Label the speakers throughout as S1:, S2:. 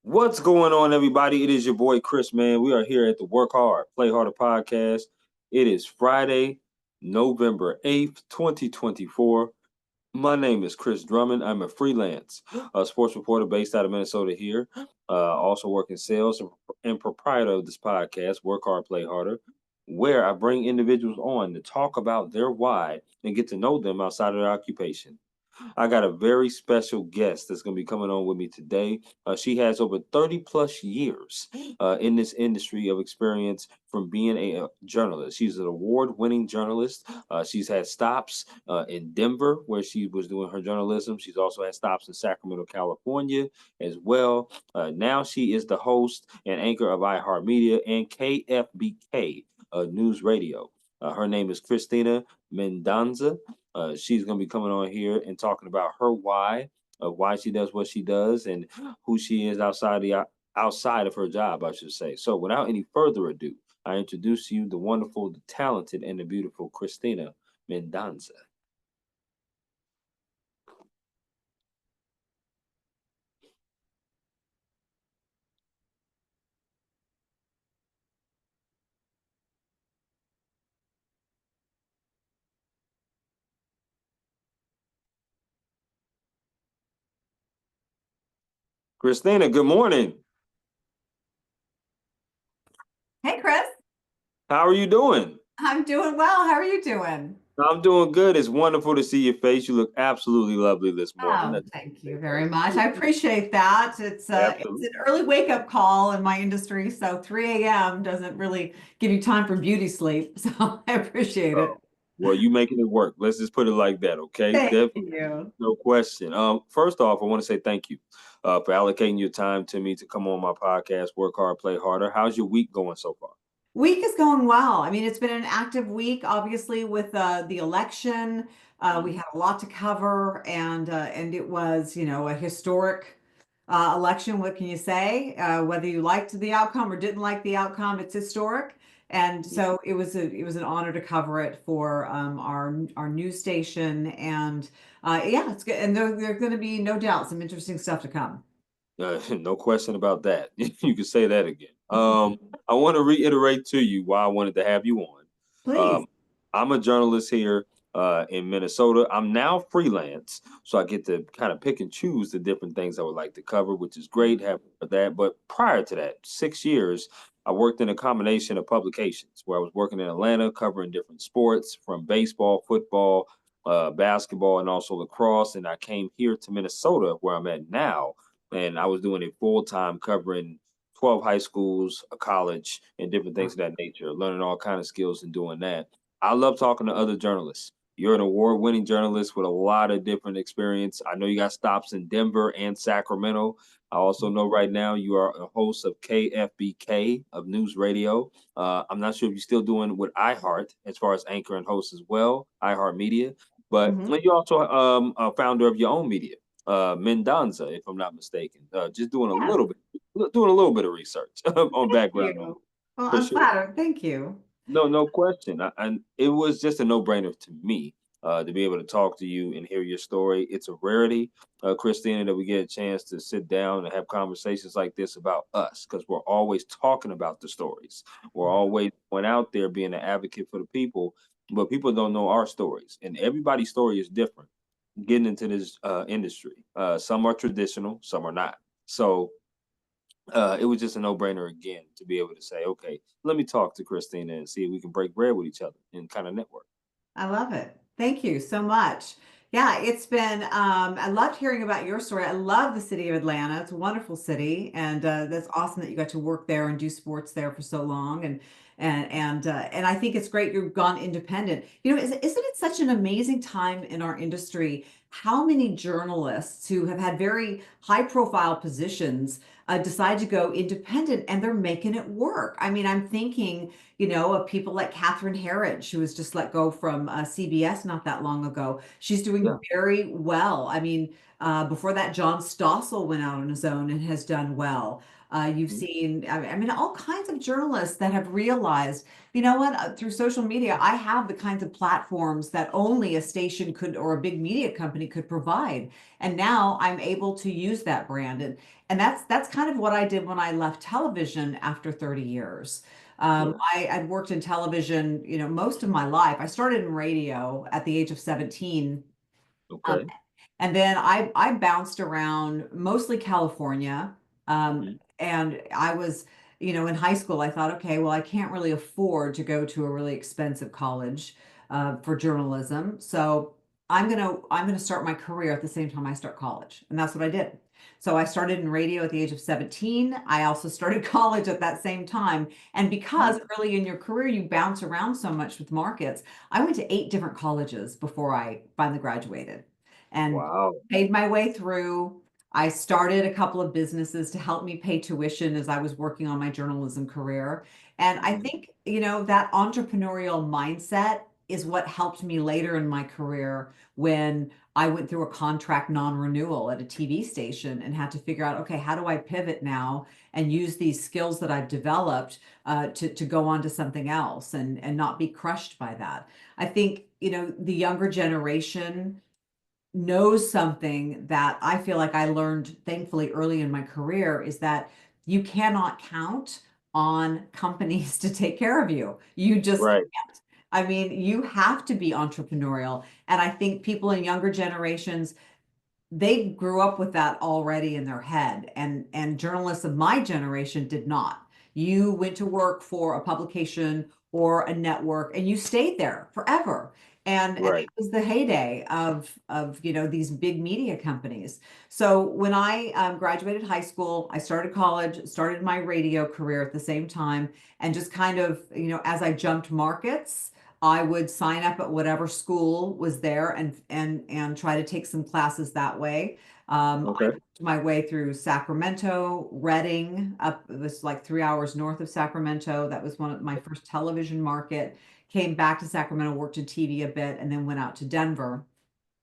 S1: What's going on, everybody? It is your boy Chris, man. We are here at the Work Hard, Play Harder podcast. It is Friday, November 8th, 2024. My name is Chris Drummond. I'm a freelance sports reporter based out of Minnesota here. Also work in sales and proprietor of this podcast, Work Hard, Play Harder, where I bring individuals on to talk about their why and get to know them outside of their occupation. I got a very special guest that's going to be coming on with me today. She has over 30 plus years in this industry of experience from being a journalist. She's an award winning journalist. She's had stops in Denver where she was doing her journalism. She's also had stops in Sacramento, California as well. Now she is the host and anchor of iHeartMedia and KFBK News Radio. Her name is Cristina Mendonsa. She's going to be coming on here and talking about her why, of why she does what she does, and who she is outside of her job, I should say. So, without any further ado, I introduce to you the wonderful, the talented, and the beautiful Cristina Mendonsa. Cristina, good morning.
S2: Hey, Chris.
S1: How are you doing?
S2: I'm doing well. How are you doing?
S1: I'm doing good. It's wonderful to see your face. You look absolutely lovely this morning.
S2: Oh,
S1: That's
S2: thank you very much. I appreciate that. It's
S1: absolutely.
S2: an early wake up call in my industry, so 3 a.m. doesn't really give you time for beauty sleep. So I appreciate it.
S1: Oh, well, you making it work. Let's just put it like that, okay?
S2: Thank
S1: Definitely.
S2: you.
S1: No question. First off, I want to say thank you for allocating your time to me to come on my podcast, Work Hard, Play Harder. How's your week going so far?
S2: Week is going well. I mean, it's been an active week, obviously, with the election. We had a lot to cover, and it was, a historic election. What can you say? Whether you liked the outcome or didn't like the outcome, it's historic. And so it was an honor to cover it for our news station. And yeah, it's good. And there's going to be no doubt some interesting stuff to come.
S1: No question about that. You can say that again. I want to reiterate to you why I wanted to have you on.
S2: Please.
S1: Um, I'm a journalist here in Minnesota. I'm now freelance, so I get to kind of pick and choose the different things I would like to cover, which is great having that. But prior to that, 6 years, I worked in a combination of publications where I was working in Atlanta, covering different sports from baseball, football, basketball, and also lacrosse. And I came here to Minnesota, where I'm at now, and I was doing it full time, covering 12 high schools, a college, and different things of that nature, learning all kind of skills and doing that. I love talking to other journalists. You're an award-winning journalist with a lot of different experience. I know you got stops in Denver and Sacramento. I also know right now you are a host of KFBK of News Radio. I'm not sure if you're still doing with iHeart as far as anchor and host as well, iHeart Media, but
S2: Mhm.
S1: you're also a founder of your own media, Mendonza, if I'm not mistaken. Just
S2: Yeah.
S1: doing a little bit of research on
S2: Thank
S1: background on
S2: you. Well,
S1: for
S2: I'm
S1: sure.
S2: flattered. Thank you.
S1: No question. And it was just a no-brainer to me to be able to talk to you and hear your story. It's a rarity, Christina, that we get a chance to sit down and have conversations like this about us because we're always talking about the stories. We're always going out there being an advocate for the people, but people don't know our stories, and everybody's story is different. Getting into this industry, some are traditional, some are not. So it was just a no-brainer again to be able to say, okay, let me talk to Christina and see if we can break bread with each other and kind of network.
S2: I love it. Thank you so much. Yeah, I loved hearing about your story. I love the city of Atlanta. It's a wonderful city, and that's awesome that you got to work there and do sports there for so long. And I think it's great you've gone independent. Isn't it such an amazing time in our industry? How many journalists who have had very high profile positions decide to go independent and they're making it work? I mean, I'm thinking of people like Catherine Herridge, who was just let go from CBS not that long ago. She's
S1: Yeah.
S2: doing very well. I mean, before that, John Stossel went out on his own and has done well. You've seen, I mean, all kinds of journalists that have realized, you know what, through social media, I have the kinds of platforms that only a station could or a big media company could provide. And now I'm able to use that brand. And that's kind of what I did when I left television after 30 years.
S1: Sure.
S2: I'd worked in television, most of my life. I started in radio at the age of 17. Um,
S1: Okay.
S2: and then I bounced around mostly California.
S1: Hmm.
S2: And I was, in high school, I thought, okay, well, I can't really afford to go to a really expensive college for journalism. So I'm gonna start my career at the same time I start college. And that's what I did. So I started in radio at the age of 17. I also started college at that same time. And because early in your career you bounce around so much with markets, I went to 8 different colleges before I finally graduated and
S1: Wow.
S2: paid my way through. I started a couple of businesses to help me pay tuition as I was working on my journalism career. And I
S1: Hmm.
S2: think, that entrepreneurial mindset is what helped me later in my career when I went through a contract non-renewal at a TV station and had to figure out, okay, how do I pivot now and use these skills that I've developed to go on to something else and not be crushed by that. I think, the younger generation knows something that I feel like I learned thankfully early in my career is that you cannot count on companies to take care of you. You just
S1: Right.
S2: can't. I mean, you have to be entrepreneurial. And I think people in younger generations, they grew up with that already in their head, and journalists of my generation did not. You went to work for a publication or a network and you stayed there forever, and that
S1: Right.
S2: was the heyday of these big media companies. So when I graduated high school, I started college, started my radio career at the same time, and just kind of, as I jumped markets, I would sign up at whatever school was there and try to take some classes that way. I
S1: Okay.
S2: worked my way through Sacramento, Redding, up it was like 3 hours north of Sacramento. That was one of my first television market. Came back to Sacramento, worked in TV a bit, and then went out to Denver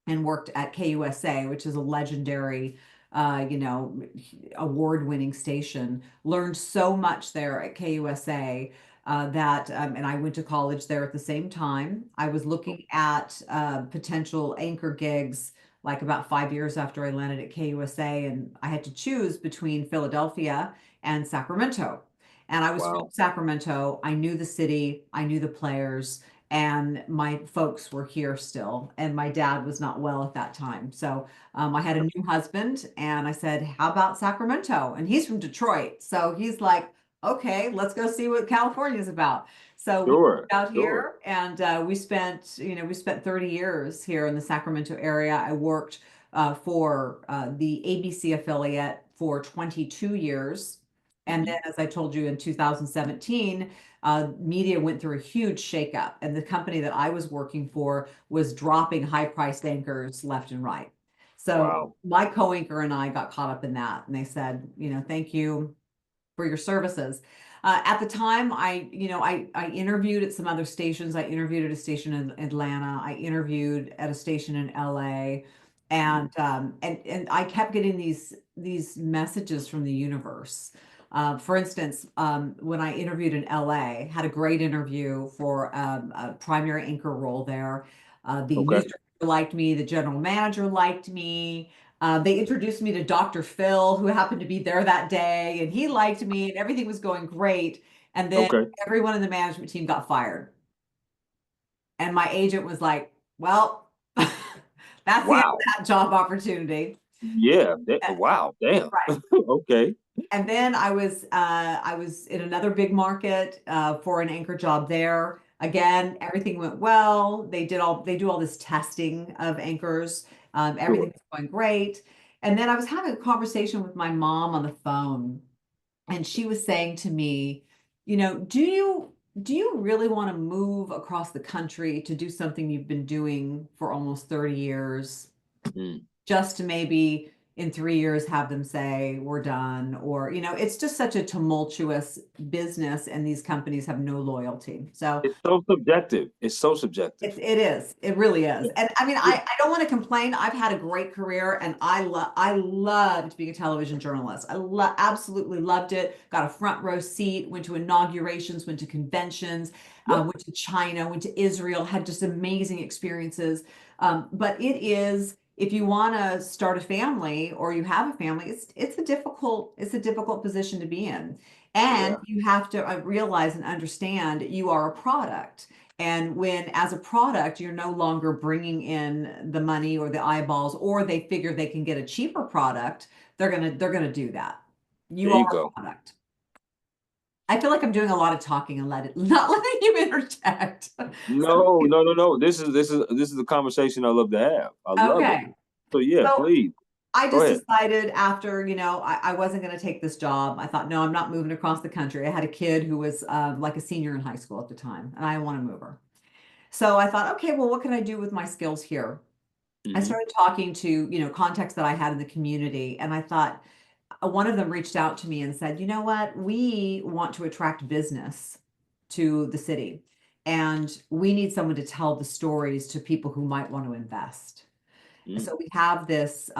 S2: and worked at KUSA, which is a legendary, award-winning station. Learned so much there at KUSA and I went to college there at the same time. I was looking at potential anchor gigs like about 5 years after I landed at KUSA, and I had to choose between Philadelphia and Sacramento. And I was from
S1: Wow.
S2: Sacramento. I knew the city, I knew the players, and my folks were here still, and my dad was not well at that time. So I had a new husband, and I said, how about Sacramento? And he's from Detroit, so he's like, okay, let's go see what California is about. So we moved
S1: Sure.
S2: out
S1: Sure.
S2: here, and we spent 30 years here in the Sacramento area. I worked for the ABC affiliate for 22 years. And
S1: Hmm.
S2: then, as I told you, in 2017, media went through a huge shakeup, and the company that I was working for was dropping high-priced anchors left and right. So
S1: Wow.
S2: my co-anchor and I got caught up in that, and they said, thank you for your services. At the time, I interviewed at some other stations. I interviewed at a station in Atlanta. I interviewed at a station in LA,
S1: Mhm.
S2: and I kept getting these messages from the universe. For instance, when I interviewed in LA, had a great interview for a primary anchor role there. The
S1: Okay.
S2: news director liked me, the general manager liked me. They introduced me to Dr. Phil, who happened to be there that day, and he liked me, and everything was going great. And then
S1: Okay.
S2: everyone in the management team got fired. And my agent was like, well, that's the end
S1: Wow.
S2: of that job opportunity.
S1: Yeah. Wow. Damn.
S2: Right.
S1: Okay.
S2: And then I was in another big market for an anchor job there. Again, everything went well. They do all this testing of anchors. Everything
S1: Sure.
S2: was going great. And then I was having a conversation with my mom on the phone, and she was saying to me, do you really want to move across the country to do something you've been doing for almost 30 years?
S1: Mm.
S2: Just to maybe in 3 years have them say we're done, or it's just such a tumultuous business, and these companies have no loyalty. So
S1: It's so subjective. It's so subjective.
S2: it is. It really is.
S1: Yeah.
S2: And I mean,
S1: Yeah.
S2: I don't want to complain. I've had a great career, and I loved being a television journalist. Absolutely loved it. Got a front row seat, went to inaugurations, went to conventions,
S1: Yeah.
S2: went to China, went to Israel, had just amazing experiences. But it is, if you want to start a family or you have a family, it's a difficult position to be in. And
S1: Yeah.
S2: you have to realize and understand you are a product. And when, as a product, you're no longer bringing in the money or the eyeballs, or they figure they can get a cheaper product, they're gonna do that.
S1: There
S2: You are
S1: you
S2: a
S1: go.
S2: product. I feel like I'm doing a lot of talking and not letting you interject.
S1: No, no, no, no. This is a conversation I love to have. I love it.
S2: Okay.
S1: So yeah,
S2: So
S1: please
S2: I
S1: go
S2: just
S1: ahead.
S2: decided after, I wasn't going to take this job. I thought, no, I'm not moving across the country. I had a kid who was like a senior in high school at the time, and I want to move her. So I thought, okay, well, what can I do with my skills here? I
S1: Hmm.
S2: started talking to, contacts that I had in the community, and I thought, one of them reached out to me and said, you know what, we want to attract business to the city, and we need someone to tell the stories to people who might want to invest.
S1: Hmm.
S2: So we have this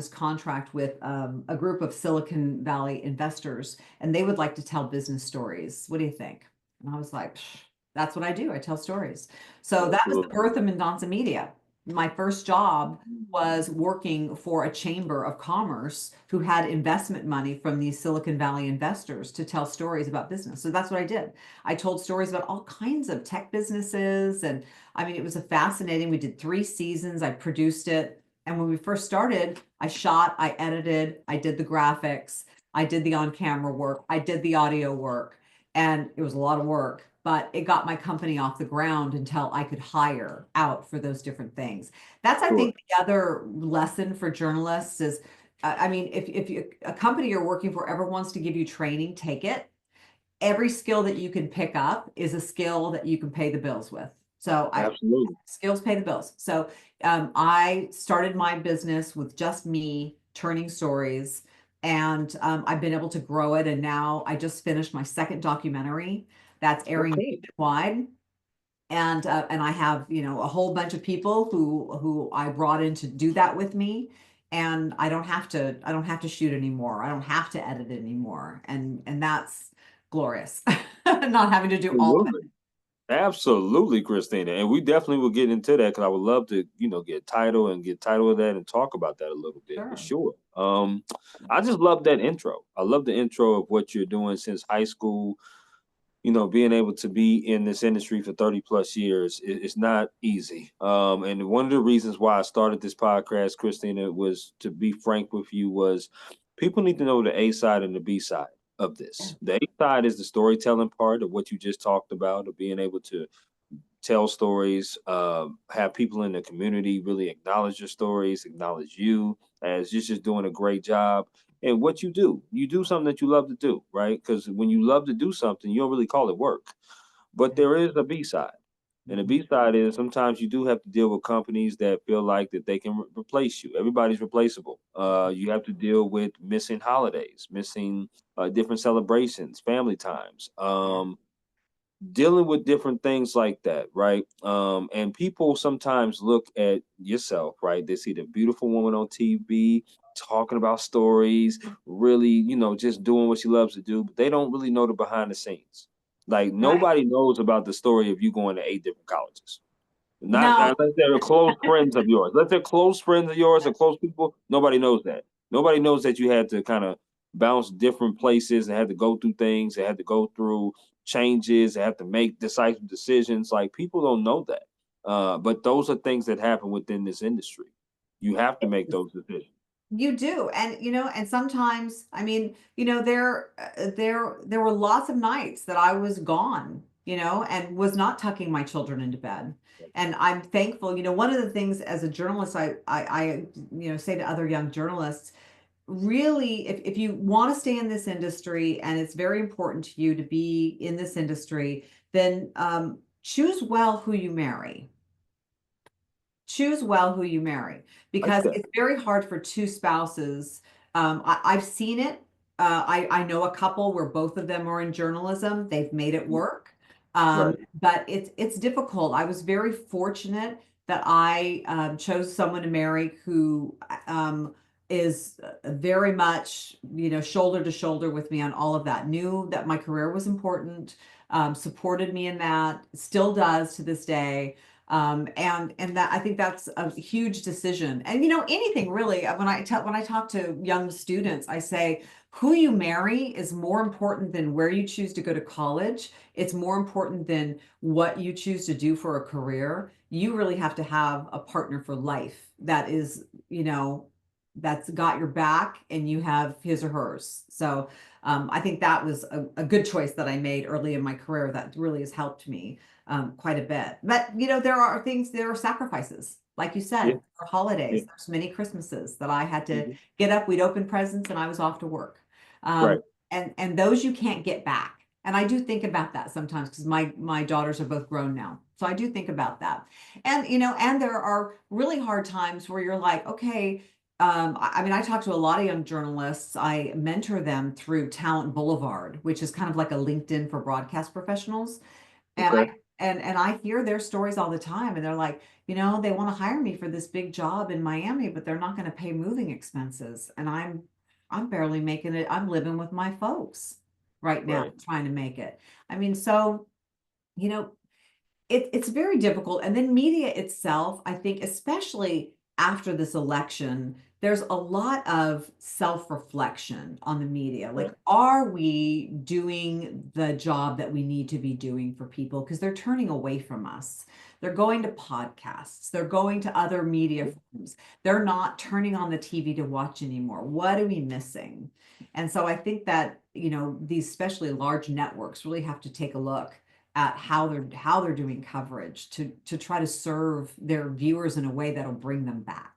S2: contract with a group of Silicon Valley investors, and they would like to tell business stories. What do you think? And I was like, "Psh, that's what I do. I tell stories." So that was the
S1: Absolutely.
S2: birth of Mendonsa Media. My first job was working for a chamber of commerce who had investment money from these Silicon Valley investors to tell stories about business. So that's what I did. I told stories about all kinds of tech businesses, and I mean, it was a fascinating. We did 3 seasons. I produced it. And when we first started, I shot, I edited, I did the graphics, I did the on-camera work, I did the audio work, and it was a lot of work, but it got my company off the ground until I could hire out for those different things. That's, I
S1: Sure.
S2: think, the other lesson for journalists is, I mean, if a company you're working for ever wants to give you training, take it. Every skill that you can pick up is a skill that you can pay the bills with. So
S1: Absolutely.
S2: skills pay the bills. So I started my business with just me turning stories, and I've been able to grow it. And now I just finished my second documentary that's airing
S1: Okay.
S2: nationwide. And I have, a whole bunch of people who I brought in to do that with me. And I don't have to shoot anymore. I don't have to edit anymore. And that's glorious. Not having to do all of
S1: Absolutely. Absolutely, Christina. And we definitely will get into that because I would love to, get title of that and talk about that a little
S2: it.
S1: bit for
S2: Sure.
S1: sure. I just love that intro. I love the intro of what you're doing since high school. Being able to be in this industry for 30 plus years is not easy. And one of the reasons why I started this podcast, Christina, was to be frank with you, was people need to know the A side and the B side of
S2: Yeah.
S1: this. The A side is the storytelling part of what you just talked about, of being able to tell stories, have people in the community really acknowledge your stories, acknowledge you as you're just doing a great job. And what you do something that you love to do, right? Because when you love to do something, you don't really call it work. But there is a B side. And the
S2: Mhm.
S1: B side is sometimes you do have to deal with companies that feel like that they can replace you. Everybody's replaceable. You have to deal with missing holidays, missing different celebrations, family times.
S2: Yeah.
S1: Dealing with different things like that, right? And people sometimes look at yourself, right? They see the beautiful woman on TV talking about stories, really, just doing what she loves to do, but they don't really know the behind the scenes. Like
S2: Right.
S1: nobody knows about the story of you going to 8 different colleges. Not
S2: No,
S1: unless they're close friends of yours. Unless they're close friends of yours or close people, nobody knows that. Nobody knows that you had to kind of bounce different places and had to go through things and had to go through changes and have to make decisive decisions. Like people don't know that. But those are things that happen within this industry. You have to make those decisions.
S2: you do. And sometimes, I mean, there were lots of nights that I was gone, and was not tucking my children into bed. And I'm thankful. One of the things as a journalist, I say to other young journalists, really, if you want to stay in this industry and it's very important to you to be in this industry, then choose well who you marry. choose well who you marry
S1: I like
S2: because
S1: that.
S2: it's very hard for two spouses. I've seen it. I know a couple where both of them are in journalism. They've made it work.
S1: Right.
S2: But it's difficult. I was very fortunate that I chose someone to marry who is very much, shoulder to shoulder with me on all of that. Knew that my career was important, supported me in that, still does to this day. And that I think that's a huge decision. And anything really, when I talk to young students, I say who you marry is more important than where you choose to go to college. It's more important than what you choose to do for a career. You really have to have a partner for life that is, that's got your back and you have his or hers. So I think that was a good choice that I made early in my career that really has helped me quite a bit. But there are sacrifices. Like you said,
S1: Yeah.
S2: there are holidays.
S1: Yeah.
S2: There's many Christmases that I had to
S1: Mhm.
S2: get up, we'd open presents, and I was off to work. Um,
S1: Right.
S2: and those you can't get back. And I do think about that sometimes because my daughters are both grown now. So I do think about that. And and there are really hard times where you're like, okay, I mean, I talk to a lot of young journalists. I mentor them through Talent Boulevard, which is kind of like a LinkedIn for broadcast professionals. And
S1: Okay.
S2: I hear their stories all the time, and they're like, they want to hire me for this big job in Miami, but they're not going to pay moving expenses, and I'm barely making it. I'm living with my folks right now,
S1: Right.
S2: trying to make it. I mean, so you know, it's very difficult. And then media itself, I think, especially after this election, there's a lot of self-reflection on the media. Like,
S1: Right.
S2: are we doing the job that we need to be doing for people? Because they're turning away from us. They're going to podcasts, they're going to other media forms. They're not turning on the TV to watch anymore. What are we missing? And so I think that, these especially large networks really have to take a look at how they're doing coverage to try to serve their viewers in a way that'll bring them back.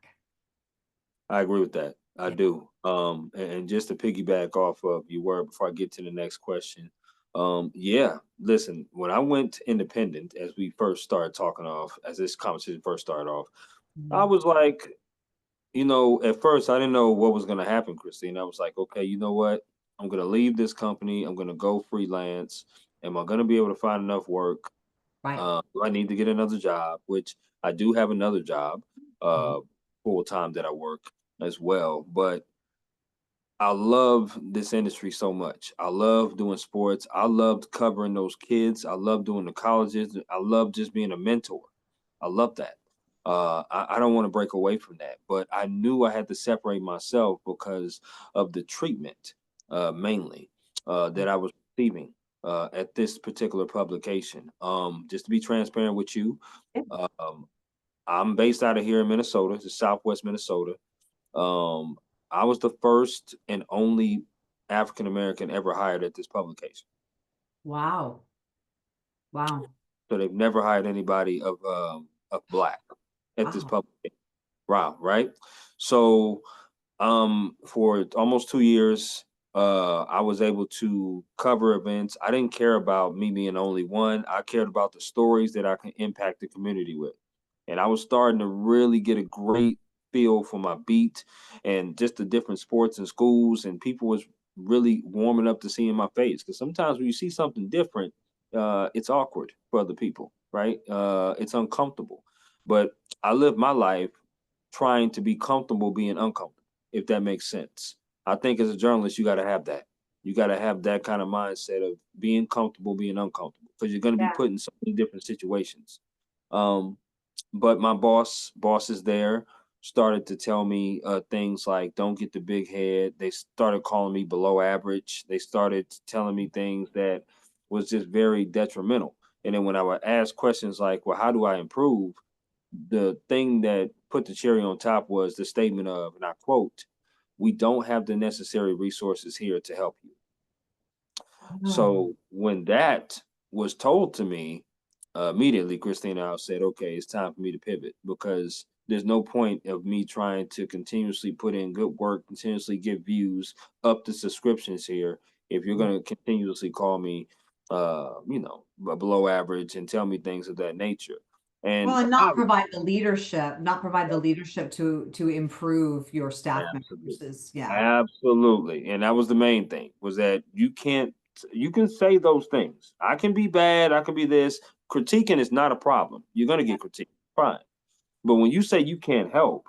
S1: I agree with that. I
S2: Yeah.
S1: do. And just to piggyback off of your word before I get to the next question. Yeah, listen, when I went independent, as we first started talking off, as this conversation first started off, I
S2: Mhm.
S1: was like, at first I didn't know what was going to happen, Christine. I was like, okay, you know what? I'm going to leave this company. I'm going to go freelance. Am I going to be able to find enough work?
S2: Right.
S1: Do I need to get another job? Which I do have another job,
S2: Mhm.
S1: full time that I work as well. But I love this industry so much. I love doing sports. I loved covering those kids. I love doing the colleges. I love just being a mentor. I love that. I don't want to break away from that, but I knew I had to separate myself because of the treatment, mainly, that I was receiving at this particular publication. Just to be transparent with you,
S2: Yeah.
S1: um, I'm based out of here in Minnesota, it's Southwest Minnesota. Um, I was the first and only African American ever hired at this publication.
S2: Wow. Wow.
S1: So they've never hired anybody of black at this
S2: Wow.
S1: publication. Wow, right? So for almost 2 years, I was able to cover events. I didn't care about me being the only one. I cared about the stories that I can impact the community with. And I was starting to really get a great feel for my beat and just the different sports and schools, and people was really warming up to seeing my face. Because sometimes when you see something different, it's awkward for other people, right? It's uncomfortable. But I live my life trying to be comfortable being uncomfortable, if that makes sense. I think as a journalist, you got to have that. You got to have that kind of mindset of being comfortable, being uncomfortable, because you're going to be
S2: Yeah.
S1: put in so many different situations. Um, but my bosses there started to tell me things like, "Don't get the big head." They started calling me below average. They started telling me things that was just very detrimental. And then when I would ask questions like, "Well, how do I improve?" The thing that put the cherry on top was the statement of, and I quote, "We don't have the necessary resources here to help you."
S2: Oh,
S1: So when that was told to me, immediately, Christina, I said, okay, it's time for me to pivot because there's no point of me trying to continuously put in good work, continuously get views, up the subscriptions here. If you're going to continuously call me, below average and tell me things of that nature. And
S2: Well, and
S1: I
S2: not provide the leadership to improve your staff members
S1: absolutely,
S2: is, yeah.
S1: absolutely, and that was the main thing was that you can say those things. I can be bad. I can be this. Critiquing is not a problem. You're gonna
S2: Yeah.
S1: get critiqued, fine. But when you say you can't help,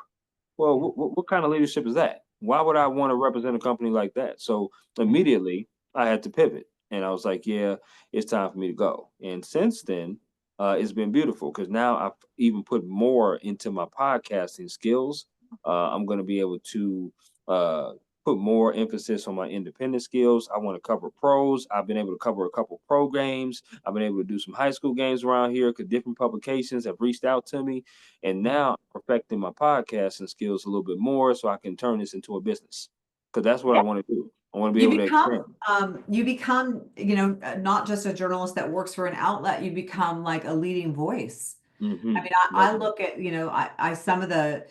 S1: well,
S2: Yeah.
S1: what kind of leadership is that? Why would I want to represent a company like that? So
S2: Yeah.
S1: immediately I had to pivot and I was like, yeah, it's time for me to go. And since then, it's been beautiful because now I've even put more into my podcasting skills. I'm going to be able to uh, put more emphasis on my independent skills. I want to cover pros. I've been able to cover a couple pro games. I've been able to do some high school games around here because different publications have reached out to me. And now I'm perfecting my podcasting skills a little bit more so I can turn this into a business because that's what I want to do. I want to be able to expand.
S2: You become, you know, not just a journalist that works for an outlet, you become like a leading voice. I
S1: Hmm.
S2: mean, I
S1: Definitely.
S2: look at, you know, I some of the,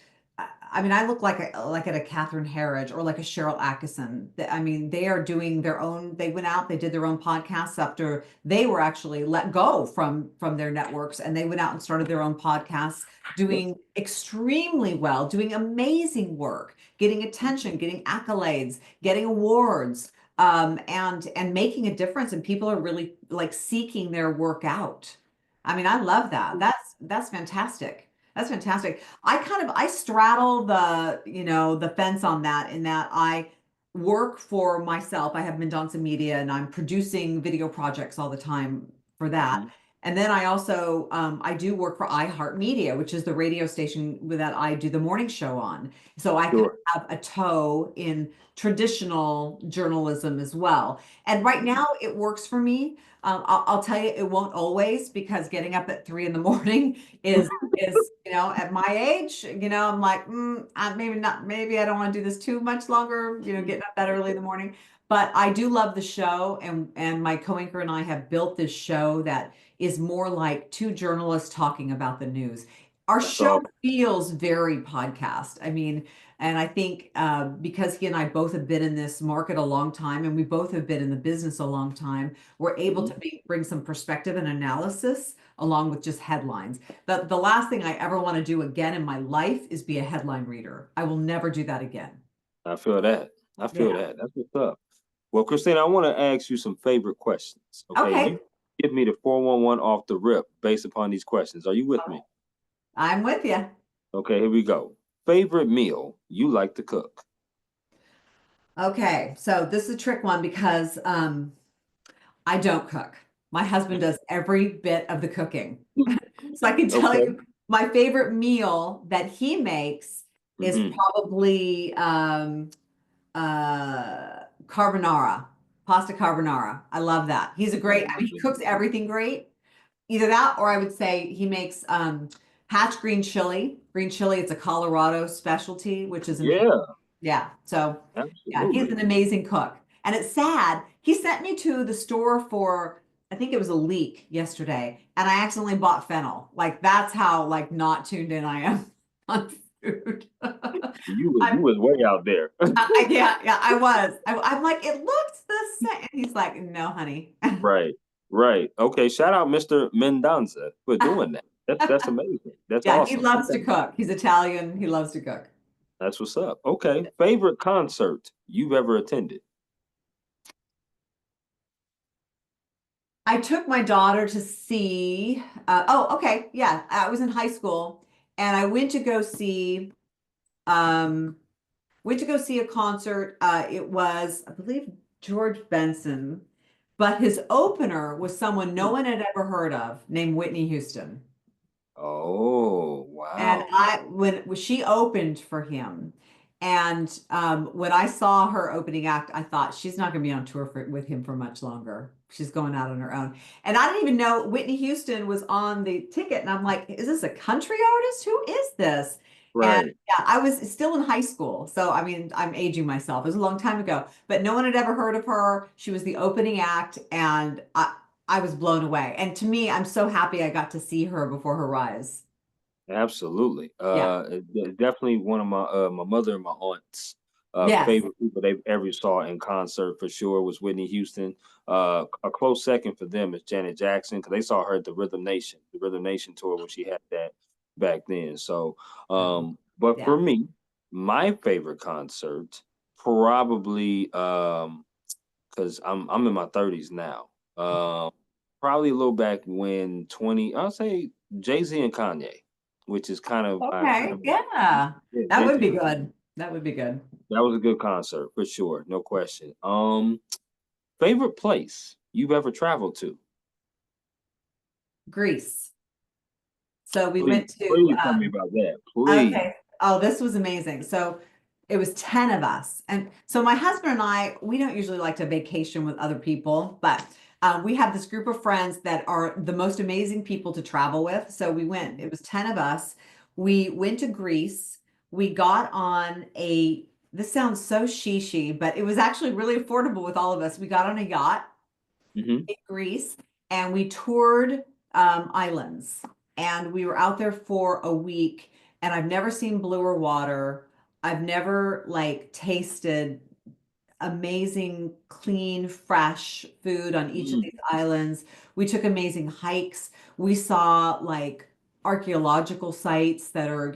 S2: I mean, I look like at a Catherine Herridge or like a Cheryl Atkinson. I mean, they are doing their own. They went out, they did their own podcasts after they were actually let go from their networks, and they went out and started their own podcasts,
S1: Yep.
S2: doing extremely well, doing amazing work, getting attention, getting accolades, getting awards, and making a difference. And people are really like seeking their work out. I mean, I love that. That's fantastic. That's fantastic. I straddle the, you know, the fence on that in that I work for myself. I have Mendonsa Media and I'm producing video projects all the time for that.
S1: Hmm.
S2: And then I also I do work for iHeartMedia, which is the radio station that I do the morning show on. So I kind
S1: Sure.
S2: of have a toe in traditional journalism as well. And right
S1: Mhm.
S2: now it works for me. I'll tell you, it won't always because getting up at 3 in the morning is, you know, at my age, you know, I'm like, maybe not, maybe I don't want to do this too much longer, you know, getting up that early in the morning. But I do love the show, and my co-anchor and I have built this show that is more like two journalists talking about the news. Our
S1: That's
S2: show
S1: all.
S2: feels very podcast. I mean, and I think because he and I both have been in this market a long time, and we both have been in the business a long time, we're able
S1: Mhm.
S2: to bring some perspective and analysis along with just headlines. The last thing I ever want to do again in my life is be a headline reader. I will never do that again.
S1: I feel that. I feel
S2: Yeah.
S1: that. That's what's up. Well, Christina, I want to ask you some favorite questions. Okay.
S2: Okay.
S1: You give me the 411 off the rip based upon these questions. Are you with me?
S2: I'm with you.
S1: Okay, here we go. Favorite meal you like to cook?
S2: Okay. So this is a trick one because I don't cook. My husband does every bit of the cooking. So I can tell
S1: Okay.
S2: you my favorite meal that he makes is
S1: Hmm.
S2: probably carbonara, pasta carbonara. I love that. He's a great, I mean, he cooks everything great. Either that or I would say he makes hatch green chili. Green chili, it's a Colorado specialty, which is amazing.
S1: Yeah,
S2: Yeah. So yeah, he's
S1: absolutely.
S2: an amazing cook. And it's sad. He sent me to the store for, I think it was a leek yesterday, and I accidentally bought fennel. Like that's how like not tuned in I am on food.
S1: You
S2: I'm,
S1: was way out there.
S2: yeah, I was. I'm like, it looks the same. And he's like, no, honey.
S1: Right, right. Okay, shout out Mr. Mendonsa for doing that. That's amazing. That's
S2: Yeah, he
S1: awesome.
S2: loves to
S1: Okay.
S2: cook. He's Italian. He loves to cook.
S1: That's what's up. Okay. Favorite concert you've ever attended?
S2: I took my daughter to see, okay. Yeah, I was in high school and I um, went to go see a concert. It was, I believe, George Benson, but his opener was someone no
S1: Hmm.
S2: one had ever heard of named Whitney Houston.
S1: Oh,
S2: And
S1: wow.
S2: when she opened for him, and when I saw her opening act, I thought she's not going to be on tour with him for much longer. She's going out on her own. And I didn't even know Whitney Houston was on the ticket. And I'm like, is this a country artist? Who is this? And
S1: Right.
S2: yeah, I was still in high school. So, I mean, I'm aging myself. It was a long time ago, but no one had ever heard of her. She was the opening act, and I was blown away. And to me, I'm so happy I got to see her before her rise.
S1: Absolutely.
S2: Yeah.
S1: Definitely one of my my mother and my aunts.
S2: Yes.
S1: favorite people they've ever saw in concert for sure was Whitney Houston. A close second for them is Janet Jackson because they saw her at the Rhythm Nation tour when she had that back then. So, but
S2: Yeah.
S1: for me, my favorite concert probably because I'm in my 30s now. Probably a little back when 20, I'll say Jay-Z and Kanye, which is kind of I kind
S2: Okay.
S1: of
S2: Yeah.
S1: yeah,
S2: That would
S1: Jay-Z.
S2: be good. That would be good.
S1: That was a good concert for sure, no question. Favorite place you've ever traveled to?
S2: Greece. So we
S1: Please,
S2: went to
S1: please tell me about that. Please.
S2: okay. Oh, this was amazing. So it was 10 of us. And so my husband and I, we don't usually like to vacation with other people, but we have this group of friends that are the most amazing people to travel with. So we went, it was 10 of us. We went to Greece. We got on this sounds so shishi, but it was actually really affordable with all of us. We got on a yacht
S1: Hmm.
S2: in Greece and we toured islands and we were out there for a week and I've never seen bluer water. I've never like tasted amazing, clean, fresh food on each of these islands. We took amazing hikes. We saw like archaeological sites that are,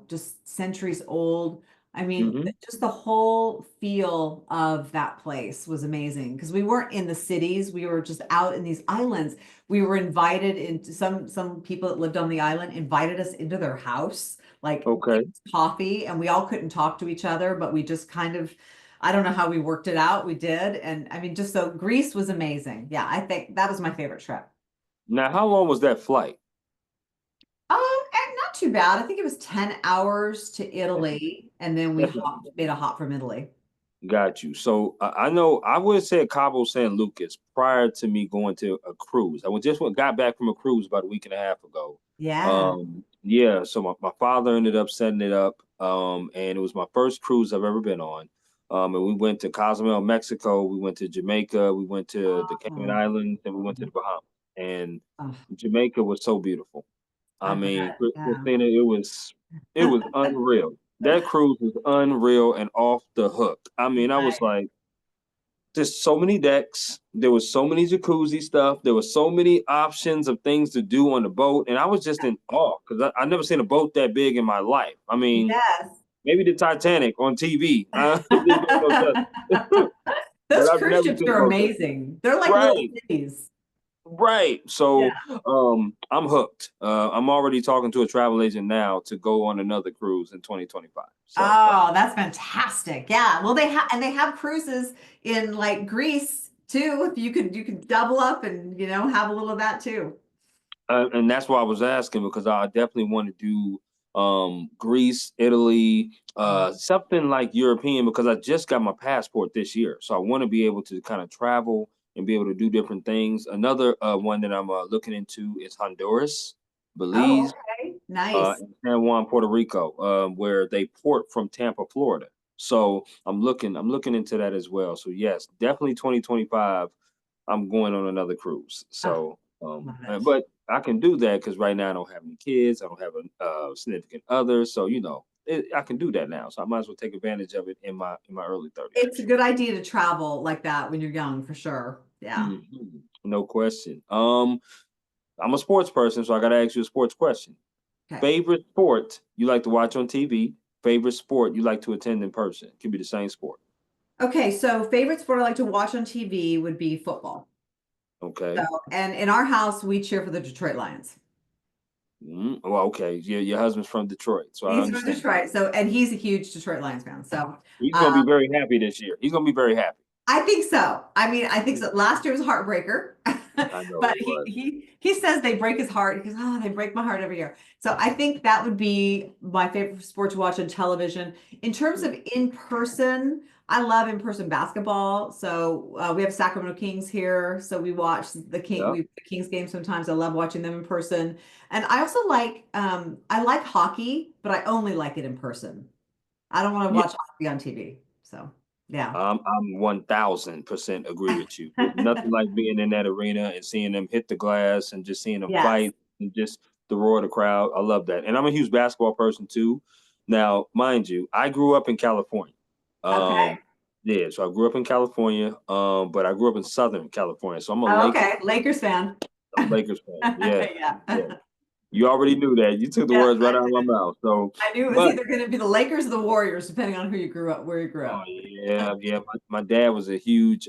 S2: just centuries old. I mean,
S1: Hmm.
S2: just the whole feel of that place was amazing because we weren't in the cities. We were just out in these islands. We were invited into some people that lived on the island invited us into their house, like gave
S1: Okay.
S2: us coffee, and we all couldn't talk to each other, but we just kind of I don't know how we worked it out. We did. And I mean, just so Greece was amazing. Yeah, I think that was my favorite trip.
S1: Now, how long was that flight?
S2: And not too bad. I think it was 10 hours to
S1: That's,
S2: Italy, and then we
S1: that's
S2: made a hop from Italy.
S1: got you. So I know I would say Cabo San Lucas prior to me going to a cruise. Got back from a cruise about a week and a half ago.
S2: Yeah.
S1: Yeah, so my father ended up setting it up. And it was my first cruise I've ever been on. And we went to Cozumel, Mexico. We went to Jamaica. We went to the Cayman
S2: Oh,
S1: Islands, and we went to the Bahamas. And
S2: oh,
S1: Jamaica was so beautiful. I
S2: I
S1: mean,
S2: bet. Yeah.
S1: Christina, it was unreal. That cruise was unreal and off the hook. I mean, I was
S2: Nice.
S1: like, there's so many decks. There was so many jacuzzi stuff. There were so many options of things to do on the boat, and I was just in awe because I never seen a boat that big in my life. I mean,
S2: Yes.
S1: maybe the Titanic on TV. It didn't do no justice, but
S2: Those
S1: I've
S2: cruise
S1: never
S2: ships
S1: seen a
S2: are
S1: boat that
S2: amazing. They're like little
S1: right.
S2: cities.
S1: Right.
S2: Yeah.
S1: So I'm hooked. I'm already talking to a travel agent now to go on another cruise in 2025. So
S2: Oh, that's fantastic. Yeah. Well, they have cruises in like Greece too. If you could double up and have a little of that too.
S1: and that's why I was asking because I definitely want to do Greece, Italy,
S2: Oh,
S1: something like European because I just got my passport this year. So I want to be able to kind of travel and be able to do different things. Another one that I'm looking into is Honduras,
S2: oh,
S1: Belize,
S2: okay. Nice.
S1: in San Juan, Puerto Rico, where they port from Tampa, Florida. So I'm looking into that as well. So yes, definitely 2025. I'm going on another cruise.
S2: Oh,
S1: So,
S2: love it.
S1: but I can do that because right now I don't have any kids. I don't have a significant other. So I can do that now. So I might as well take advantage of it in my early 30s for
S2: It's a
S1: sure.
S2: good idea to travel like that when you're young, for sure. Yeah.
S1: No question. I'm a sports person, so I got to ask you a sports question.
S2: Okay.
S1: Favorite sport you like to watch on TV? Favorite sport you like to attend in person? It could be the same sport.
S2: Okay, so favorite sport I like to watch on TV would be football. So,
S1: Okay.
S2: and in our house, we cheer for the Detroit Lions.
S1: Well, okay. Your husband's from Detroit, so I
S2: He's from
S1: understand.
S2: Detroit. So, and he's a huge Detroit Lions fan. So,
S1: He's
S2: uh,
S1: gonna be very happy this year. He's gonna be very happy.
S2: I think so. I mean, I think so. Last year was a heartbreaker,
S1: I know
S2: but
S1: it
S2: he
S1: was.
S2: he he says they break his heart. He goes, "Oh, they break my heart every year." So I think that would be my favorite sport to watch on television. In terms of in person, I love in person basketball. So we have Sacramento Kings here, so we watch
S1: Yeah.
S2: the Kings game sometimes. I love watching them in person, and I also like I like hockey, but I only like it in person. I don't want to
S1: Yeah.
S2: watch hockey on TV. So yeah.
S1: I'm 1000% agree with you. There's nothing like being in that arena and seeing them hit the glass and just seeing them
S2: Yes.
S1: fight and just the roar of the crowd. I love that. And I'm a huge basketball person too. Now, mind you, I grew up in California.
S2: Okay.
S1: Um, yeah, so I grew up in California, but I grew up in Southern California, so I'm a
S2: Oh,
S1: Lakers
S2: okay. Lakers fan.
S1: I'm a Lakers fan. Yeah,
S2: Yeah.
S1: yeah. You already knew that. You took the
S2: Yes,
S1: words right out of my mouth. So,
S2: I knew it was
S1: but
S2: either going to be the Lakers or the Warriors, depending on who you grew up, where you grew
S1: oh
S2: up.
S1: yeah, yeah. My dad was a huge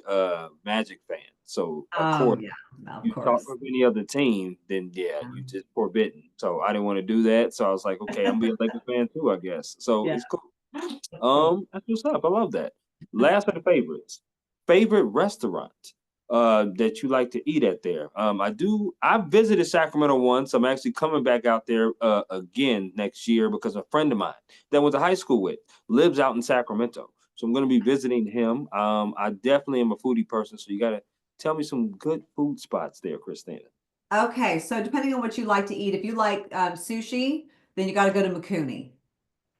S1: Magic fan, so of
S2: Oh,
S1: course,
S2: yeah. Well, of
S1: you talk
S2: course.
S1: of any other team, then yeah, you just forbidden. So I didn't want to do that. So I was like, okay, I'm gonna be a Lakers fan too, I guess. So
S2: Yeah,
S1: it's cool.
S2: that's cool.
S1: That's what's up. I love that. Last of the favorites. Favorite restaurant that you like to eat at there. I visited Sacramento once. I'm actually coming back out there again next year because a friend of mine that I went to high school with lives out in Sacramento. So I'm gonna be visiting him. I definitely am a foodie person, so you gotta tell me some good food spots there, Christina.
S2: Okay, so depending on what you like to eat, if you like sushi, then you got to go to Makuni.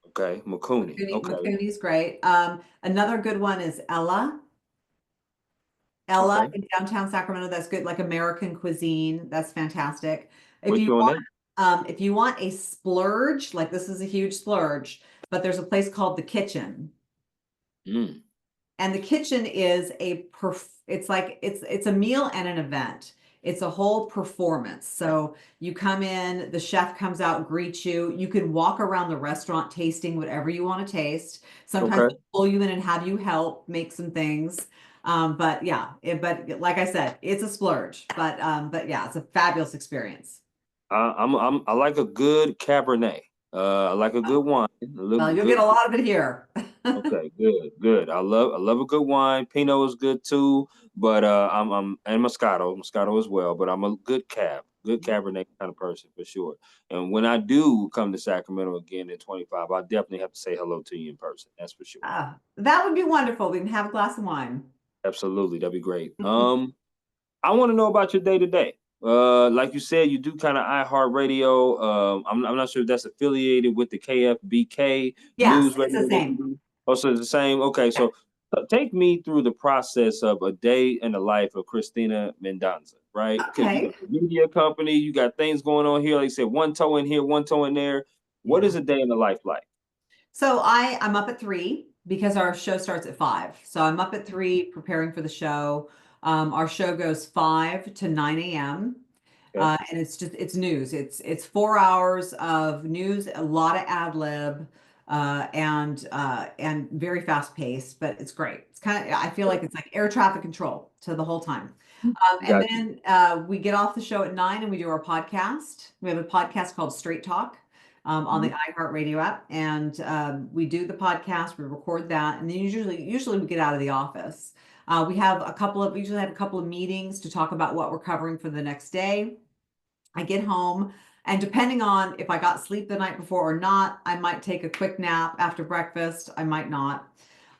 S1: Okay, Makuni. Okay,
S2: Makuni's great. Another good one is Ella. Ella
S1: okay.
S2: in downtown Sacramento, that's good, like American cuisine. That's fantastic. If
S1: With
S2: you
S1: you on
S2: want,
S1: that?
S2: if you want a splurge, like this is a huge splurge, but there's a place called The Kitchen.
S1: Mm,
S2: And the kitchen is it's like it's a meal and an event. It's a whole performance. So you come in, the chef comes out, greets you. You can walk around the restaurant tasting whatever you want to taste. Sometimes
S1: okay.
S2: they'll pull you in and have you help make some things. But yeah, but like I said, it's a splurge. But yeah, it's a fabulous experience.
S1: I like a good Cabernet. I like a
S2: Oh,
S1: good wine. A little
S2: well, you'll
S1: good.
S2: get a lot of it here.
S1: Okay, good, good. I love a good wine. Pinot is good too, but I'm and Moscato as well. But I'm a good Cabernet kind of person for sure. And when I do come to Sacramento again in 25, I definitely have to say hello to you in person. That's for sure.
S2: That would be wonderful. We can have a glass of wine.
S1: Absolutely, that'd be great. I want to know about your day to day. Like you said, you do kind of iHeartRadio. I'm not sure if that's affiliated with the KFBK
S2: Yes,
S1: news
S2: it's the
S1: radio that you
S2: same.
S1: do. Oh, so it's the same. Okay,
S2: Yeah.
S1: so take me through the process of a day in the life of Cristina Mendonsa, right? Because you
S2: Okay.
S1: got the media company, you got things going on here. Like you said, one toe in here, one toe in there. What
S2: Yeah.
S1: is a day in the life like?
S2: So I'm up at 3 because our show starts at 5. So I'm up at 3 preparing for the show. Our show goes 5 to 9 a.m.
S1: Okay,
S2: And it's news. It's 4 hours of news, a lot of ad lib, and very fast paced, but it's great. It's kind of I feel like it's like air traffic control to the whole time. And
S1: got you.
S2: then we get off the show at 9 and we do our podcast. We have a podcast called Straight Talk on the
S1: Mhm.
S2: iHeartRadio app, and we do the podcast. We record that, and then usually we get out of the office. We usually have a couple of meetings to talk about what we're covering for the next day. I get home, and depending on if I got sleep the night before or not, I might take a quick nap after breakfast. I might not.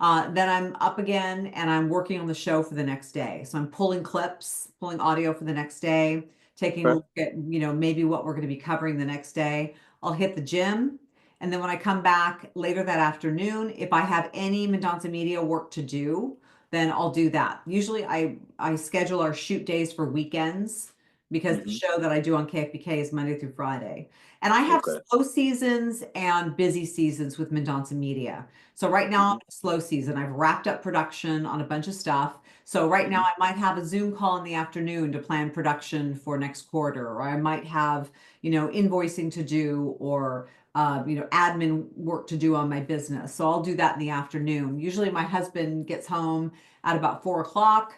S2: Then I'm up again and I'm working on the show for the next day. So I'm pulling clips, pulling audio for the next day, taking a
S1: Okay.
S2: look at, maybe what we're going to be covering the next day. I'll hit the gym. And then when I come back later that afternoon, if I have any Mendonça Media work to do, then I'll do that. Usually I schedule our shoot days for weekends because the
S1: Hmm.
S2: show that I do on KFBK is Monday through Friday. And I have
S1: Okay.
S2: slow seasons and busy seasons with Mendonça Media. So right now I'm
S1: Hmm.
S2: in a slow season. I've wrapped up production on a bunch of stuff. So right now
S1: Hmm.
S2: I might have a Zoom call in the afternoon to plan production for next quarter, or I might have, invoicing to do or admin work to do on my business. So I'll do that in the afternoon. Usually my husband gets home at about 4 o'clock.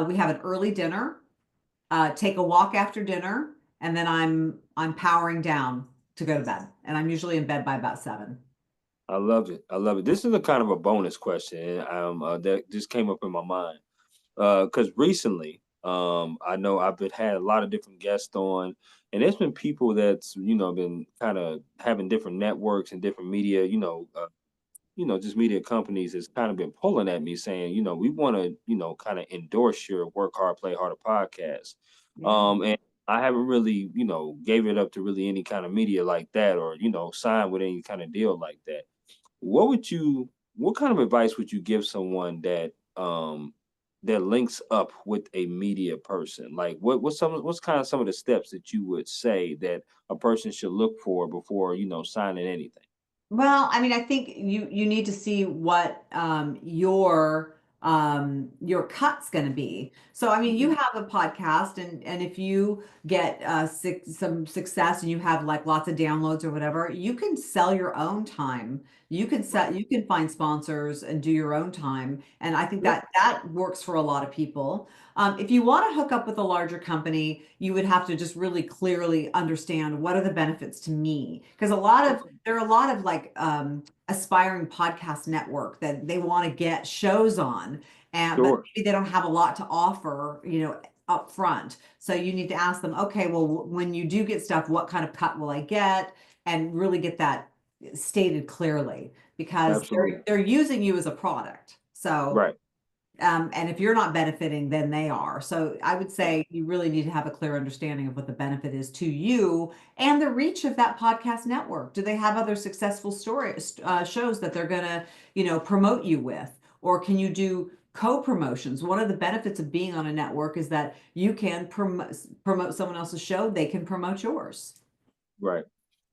S2: We have an early dinner, take a walk after dinner, and then I'm powering down to go to bed. And I'm usually in bed by about 7.
S1: I love it. I love it. This is a kind of a bonus question that just came up in my mind. Because recently, I know I've had a lot of different guests on, and there's been people that's been kind of having different networks and different media, just media companies has kind of been pulling at me saying, we want to, kind of endorse your Work Hard, Play Harder podcast.
S2: Yeah.
S1: And I haven't really, gave it up to really any kind of media like that, or signed with any kind of deal like that. What would you what kind of advice would you give someone that links up with a media person? Like what's kind of some of the steps that you would say that a person should look for before, signing anything?
S2: Well, I mean, I think you need to see what your cut's going to be. So, I mean, you
S1: Mhm.
S2: have a podcast, and if you get some success and you have like lots of downloads or whatever, you can sell your own time.
S1: Right.
S2: You can find sponsors and do your own time, and I think
S1: Yep.
S2: that works for a lot of people. If you want to hook up with a larger company, you would have to just really clearly understand what are the benefits to me, because
S1: Okay.
S2: there are a lot of like aspiring podcast network that they want to get shows on, and but
S1: Sure.
S2: maybe they don't have a lot to offer, up front. So you need to ask them, okay, well, when you do get stuff, what kind of cut will I get? And really get that stated clearly, because
S1: Absolutely.
S2: they're using you as a product. So
S1: Right.
S2: and if you're not benefiting, then they are. So I would
S1: Right.
S2: say you really need to have a clear understanding of what the benefit is to you and the reach of that podcast network. Do they have other successful stories, shows that they're gonna, promote you with? Or can you do co-promotions? One of the benefits of being on a network is that you can promote someone else's show, they can promote yours.
S1: Right.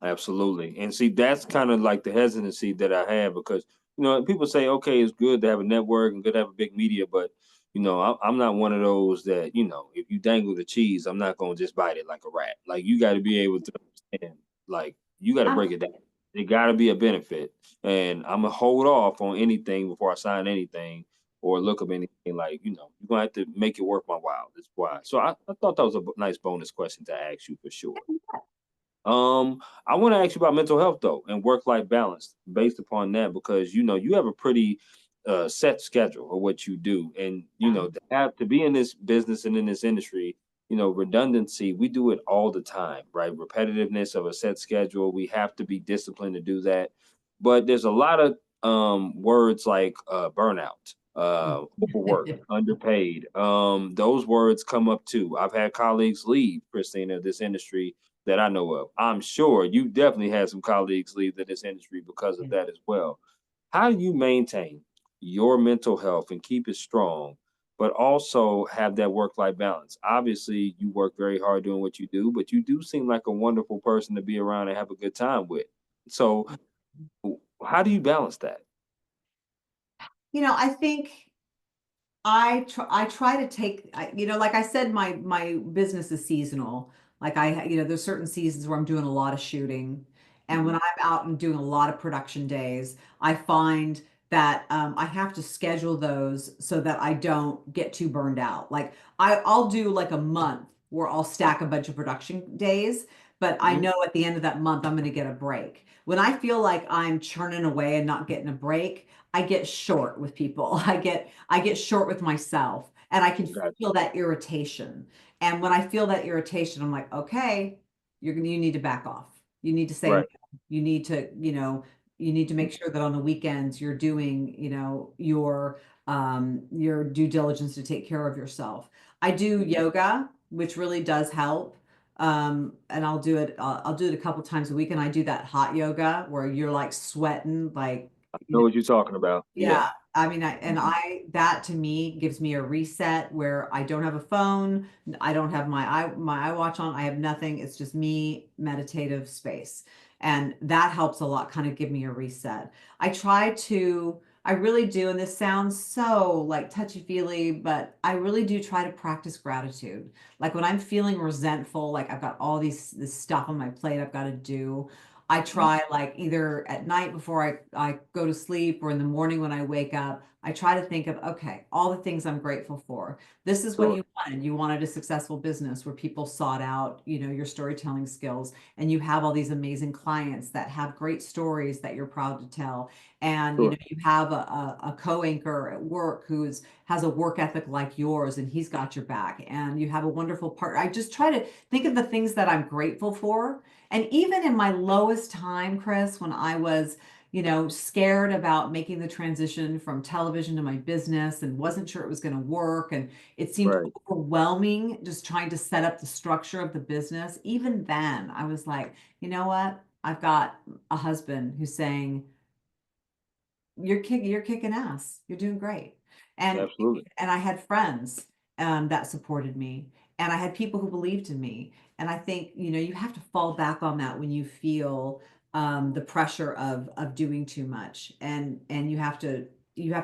S1: Absolutely. And see, that's kind of like the hesitancy that I have because, people say, okay, it's good to have a network and good to have a big media, but, I'm not one of those that, if you dangle the cheese, I'm not going to just bite it like a rat. Like, you got to be able to understand, like, you got to break it down. It got to be a benefit. And I'm going to hold off on anything before I sign anything or look up anything like, you're going to have to make it worth my while. That's why. So I thought that was a nice bonus question to ask you for sure. I want to ask you about mental health though and work-life balance based upon that because you have a pretty set schedule of what you do. And to have to be in this business and in this industry, redundancy, we do it all the time, right? Repetitiveness of a set schedule. We have to be disciplined to do that. But there's a lot of words like burnout, overwork, underpaid. Those words come up too. I've had colleagues leave, Christina, this industry that I know of. I'm sure you definitely had some colleagues leave this industry because of that as well. How do you maintain your mental health and keep it strong, but also have that work-life balance? Obviously, you work very hard doing what you do, but you do seem like a wonderful person to be around and have a good time with. So, how do you balance that?
S2: I think I try to take, like I said, my business is seasonal. Like there's certain seasons where I'm doing a lot of shooting, and when
S1: Mhm.
S2: I'm out and doing a lot of production days, I find that I have to schedule those so that I don't get too burned out. Like I'll do like a month where I'll stack a bunch of production days, but I
S1: Mhm.
S2: know at the end of that month I'm going to get a break. When I feel like I'm churning away and not getting a break, I get short with people. I get short with myself, and I can
S1: Gotcha.
S2: feel that irritation. And when I feel that irritation, I'm like, okay, you need to back off. You need to say no.
S1: Right.
S2: You need to, you need to make sure that on the weekends you're doing, your due diligence to take care of yourself. I do
S1: Mhm.
S2: yoga, which really does help. And I'll do it a couple times a week, and I do that hot yoga where you're like sweating, like,
S1: Know what you're talking about. Yeah.
S2: yeah, I mean,
S1: Mhm.
S2: that to me gives me a reset where I don't have a phone, I don't have my iWatch on, I have nothing. It's just me, meditative space. And that helps a lot, kind of give me a reset. I really do, and this sounds so like touchy-feely, but I really do try to practice gratitude. Like when I'm feeling resentful, like I've got all this stuff on my plate I've got to do. I
S1: Mhm.
S2: try like either at night before I go to sleep or in the morning when I wake up, I try to think of, okay, all the things I'm grateful for. This is what
S1: Sure.
S2: you wanted. You wanted a successful business where people sought out, your storytelling skills, and you have all these amazing clients that have great stories that you're proud to tell. And
S1: Sure.
S2: you have a co-anchor at work has a work ethic like yours, and he's got your back. And you have a wonderful partner. I just try to think of the things that I'm grateful for, and even in my lowest time, Chris, when I was, scared about making the transition from television to my business and wasn't sure it was going to work, and it seemed
S1: Right.
S2: overwhelming just trying to set up the structure of the business, even then, I was like, you know what? I've got a husband who's saying, you're kicking ass. You're doing great. And
S1: Absolutely.
S2: I had friends that supported me, and I had people who believed in me. And I think, you have to fall back on that when you feel the pressure of doing too much, and you have to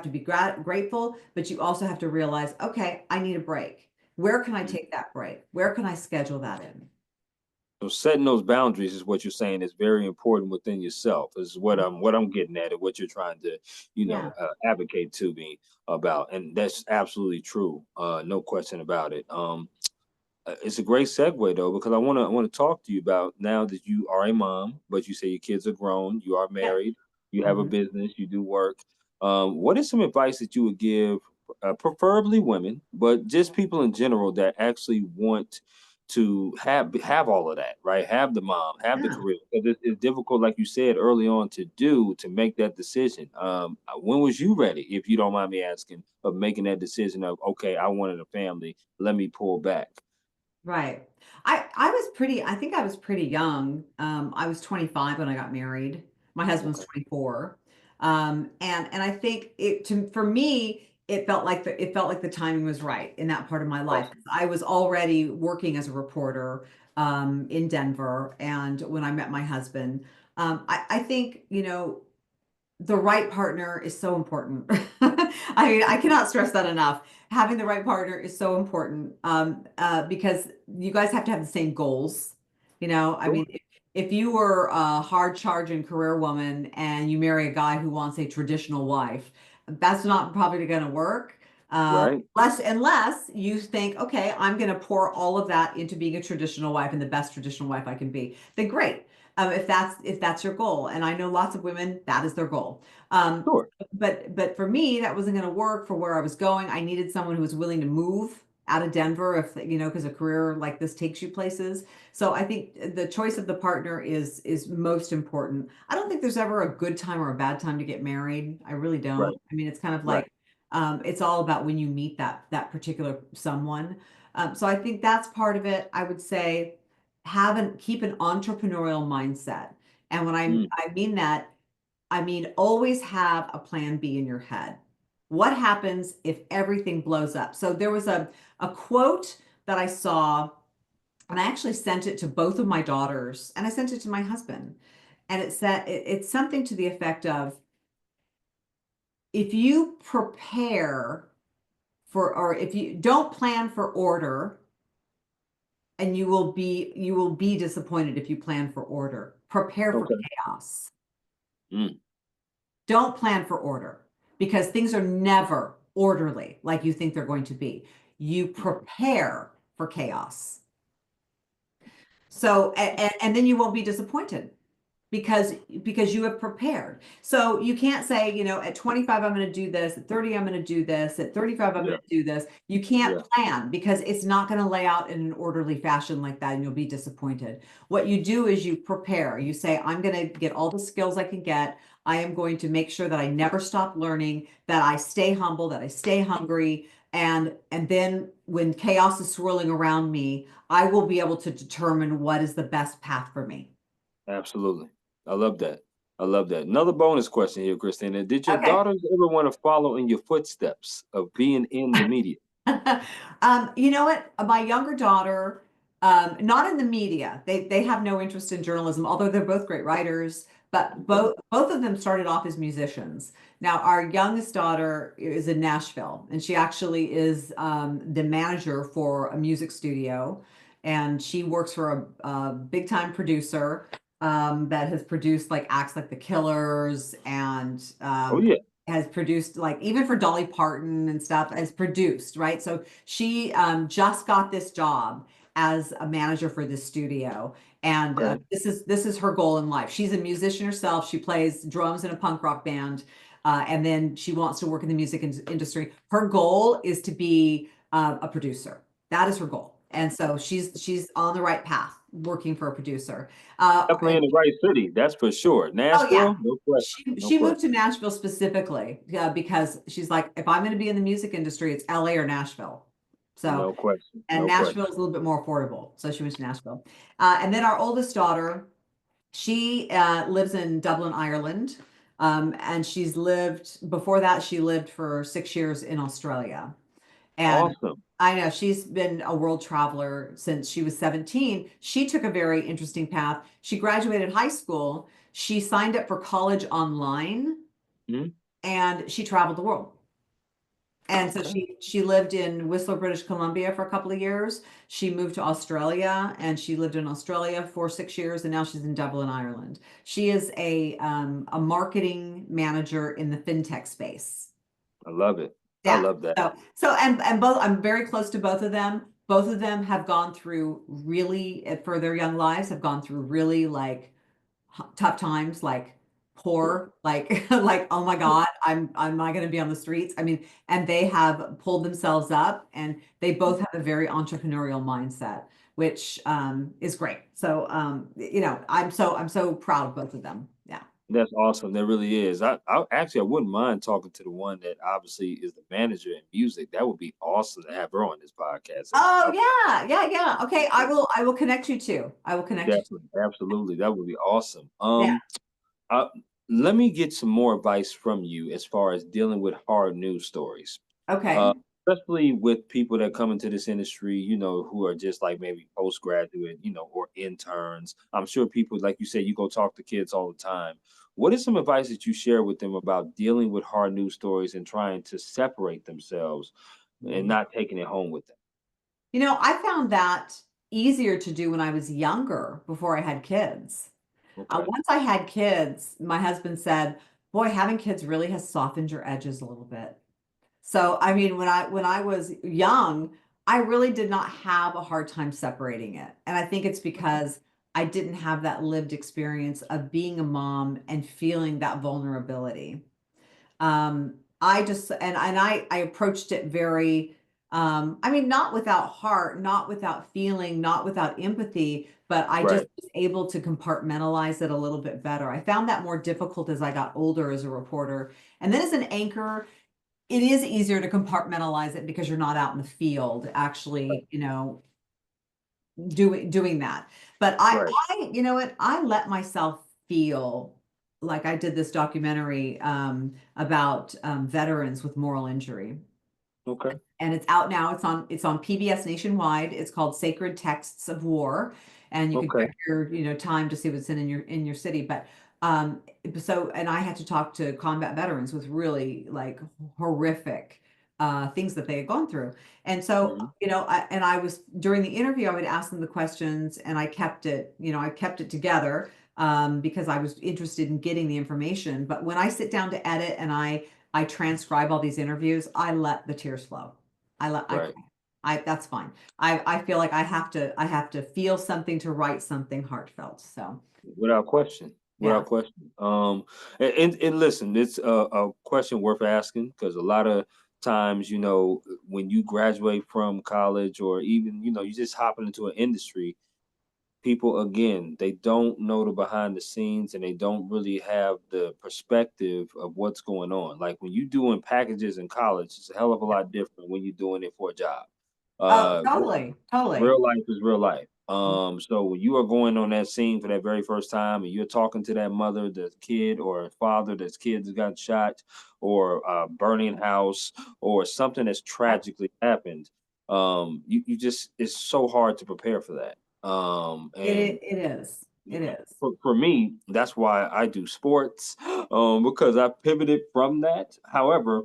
S2: be grateful, but you also have to realize, okay, I need a break. Where can I
S1: Mm.
S2: take that break? Where can I schedule that in?
S1: So setting those boundaries is what you're saying is very important within yourself. Is what I'm getting at, and what you're trying to,
S2: Yeah.
S1: advocate to me about, and that's absolutely true. No question about it. It's a great segue though, because I want to talk to you about, now that you are a mom, but you say your kids are grown, you are
S2: Yep.
S1: married, you have a
S2: Mhm.
S1: business, you do work. What is some advice that you would give, preferably women, but just people in general that actually want to have all of that, right? Have the mom, have the
S2: Yeah.
S1: career, because it's difficult, like you said early on, to make that decision. When was you ready, if you don't mind me asking, of making that decision of, okay, I wanted a family, let me pull back.
S2: Right. I think I was pretty young. I was 25 when I got married. My husband's
S1: Okay.
S2: 24. And I think for me, it felt like the timing was right in that part of my life.
S1: Awesome.
S2: I was already working as a reporter in Denver, and when I met my husband, I think, the right partner is so important. I mean, I cannot stress that enough. Having the right partner is so important, because you guys have to have the same goals. I
S1: Sure.
S2: mean, if you were a hard charging career woman and you marry a guy who wants a traditional wife, that's not probably going to work.
S1: Right.
S2: Unless you think, okay, I'm going to pour all of that into being a traditional wife and the best traditional wife I can be, then great. If that's your goal, and I know lots of women that is their goal. Um,
S1: Sure.
S2: but for me, that wasn't going to work for where I was going. I needed someone who was willing to move out of Denver, because a career like this takes you places. So I think the choice of the partner is most important. I don't think there's ever a good time or a bad time to get married. I really don't.
S1: Right.
S2: I mean, it's kind of
S1: Right.
S2: like, it's all about when you meet that particular someone. So I think that's part of it. I would say keep an entrepreneurial mindset. And when
S1: Mm.
S2: I mean that, I mean always have a plan B in your head. What happens if everything blows up? So there was a quote that I saw, and I actually sent it to both of my daughters, and I sent it to my husband. And it's something to the effect of, if you prepare or if you don't plan for order, and you will be disappointed if you plan for order. Prepare for
S1: Okay.
S2: chaos.
S1: Mm.
S2: Don't plan for order, because things are never orderly like you think they're going to be. You
S1: Mhm.
S2: prepare for chaos. So, and then you won't be disappointed, because you have prepared. So you can't say, at 25 I'm going to do this, at 30 I'm going to do this, at 35 I'm going
S1: Yeah.
S2: to do this. You can't
S1: Yeah.
S2: plan, because it's not going to lay out in an orderly fashion like that, and you'll be disappointed. What you do is you prepare. You say, I'm going to get all the skills I can get. I am going to make sure that I never stop learning, that I stay humble, that I stay hungry, and then when chaos is swirling around me, I will be able to determine what is the best path for me.
S1: Absolutely. I love that. I love that. Another bonus question here, Christina. Did your
S2: Okay.
S1: daughters ever want to follow in your footsteps of being in the media?
S2: You know what? My younger daughter, not in the media. They have no interest in journalism, although they're both great writers. But
S1: Okay.
S2: both of them started off as musicians. Now, our youngest daughter is in Nashville, and she actually is the manager for a music studio, and she works for a big time producer that has produced like acts like The Killers, and
S1: Oh yeah.
S2: has produced, like, even for Dolly Parton and stuff, has produced, right? So she just got this job as a manager for this studio. And
S1: Okay.
S2: this is her goal in life. She's a musician herself. She plays drums in a punk rock band. And then she wants to work in the music industry. Her goal is to be a producer. That is her goal. And so she's on the right path, working for a producer.
S1: Definitely in the right city. That's for sure.
S2: Oh yeah.
S1: Nashville? No question. No
S2: She moved to
S1: question.
S2: Nashville specifically, because she's like, if I'm going to be in the music industry, it's LA or Nashville. So,
S1: No question.
S2: and
S1: No
S2: Nashville
S1: question.
S2: is a little bit more affordable. So she went to Nashville. And then our oldest daughter, she lives in Dublin, Ireland. And before that, she lived for 6 years in Australia. And
S1: Awesome.
S2: I know she's been a world traveler since she was 17. She took a very interesting path. She graduated high school. She signed up for college online
S1: Mhm.
S2: and she traveled the world. And so
S1: Okay.
S2: she lived in Whistler, British Columbia for a couple of years. She moved to Australia and she lived in Australia for 6 years and now she's in Dublin, Ireland. She is a marketing manager in the fintech space.
S1: I love it. I
S2: Yeah.
S1: love that.
S2: So and both I'm very close to both of them. Both of them have gone through really for their young lives have gone through really like tough times, like
S1: Sure.
S2: poor, like like oh my God, I'm not going to be on the streets. I mean, and they have pulled themselves up, and they both have a very entrepreneurial mindset, which is great. So I'm so proud of both of them. Yeah.
S1: That's awesome. That really is. I actually I wouldn't mind talking to the one that obviously is the manager in music. That would be awesome to have her on this podcast.
S2: Oh yeah, yeah, yeah. Okay, I will connect you too. I will connect you.
S1: Definitely, absolutely. That would be awesome.
S2: Yeah.
S1: Uh, let me get some more advice from you as far as dealing with hard news stories. Uh,
S2: Okay.
S1: especially with people that come into this industry, who are just like maybe postgraduate, or interns. I'm sure people, like you said, you go talk to kids all the time. What is some advice that you share with them about dealing with hard news stories and trying to separate themselves and not taking it home with them?
S2: I found that easier to do when I was younger, before I had kids.
S1: Okay.
S2: Once I had kids, my husband said, "Boy, having kids really has softened your edges a little bit." So, I mean, when I was young, I really did not have a hard time separating it. And I think it's because I didn't have that lived experience of being a mom and feeling that vulnerability. I just and I approached it very I mean not without heart, not without feeling, not without empathy, but I just
S1: Right.
S2: was able to compartmentalize it a little bit better. I found that more difficult as I got older as a reporter. And then as an anchor, it is easier to compartmentalize it because you're not out in the field actually, doing that. But
S1: Right.
S2: you know what, I let myself feel like I did this documentary about veterans with moral injury,
S1: Okay.
S2: and it's out now. It's on PBS nationwide. It's called Sacred Texts of War, and you can
S1: Okay.
S2: check your time to see what's in your city. But um, and I had to talk to combat veterans with really like horrific things that they had gone through. And so
S1: Hmm.
S2: I was during the interview, I would ask them the questions, and I kept it together because I was interested in getting the information. But when I sit down to edit and I transcribe all these interviews, I let the tears flow. I
S1: Right.
S2: cry. That's fine. I feel like I have to feel something to write something heartfelt. So
S1: Without question.
S2: yeah.
S1: Without question. And listen, it's a question worth asking because a lot of times, when you graduate from college or even, you just hopping into an industry, people again, they don't know the behind the scenes and they don't really have the perspective of what's going on. Like when you doing packages in college, it's a hell of a lot different when you're doing it for a job.
S2: Oh,
S1: Uh,
S2: totally, totally.
S1: Real life is real life. So when you are going on that scene for that very first time and you're talking to that mother, the kid, or father that's kids that got shot, or burning house, or something that's
S2: Yep.
S1: tragically happened, you just it's so hard to prepare for that. And
S2: It is. It is.
S1: for me, that's why I do sports, because I pivoted from that. However,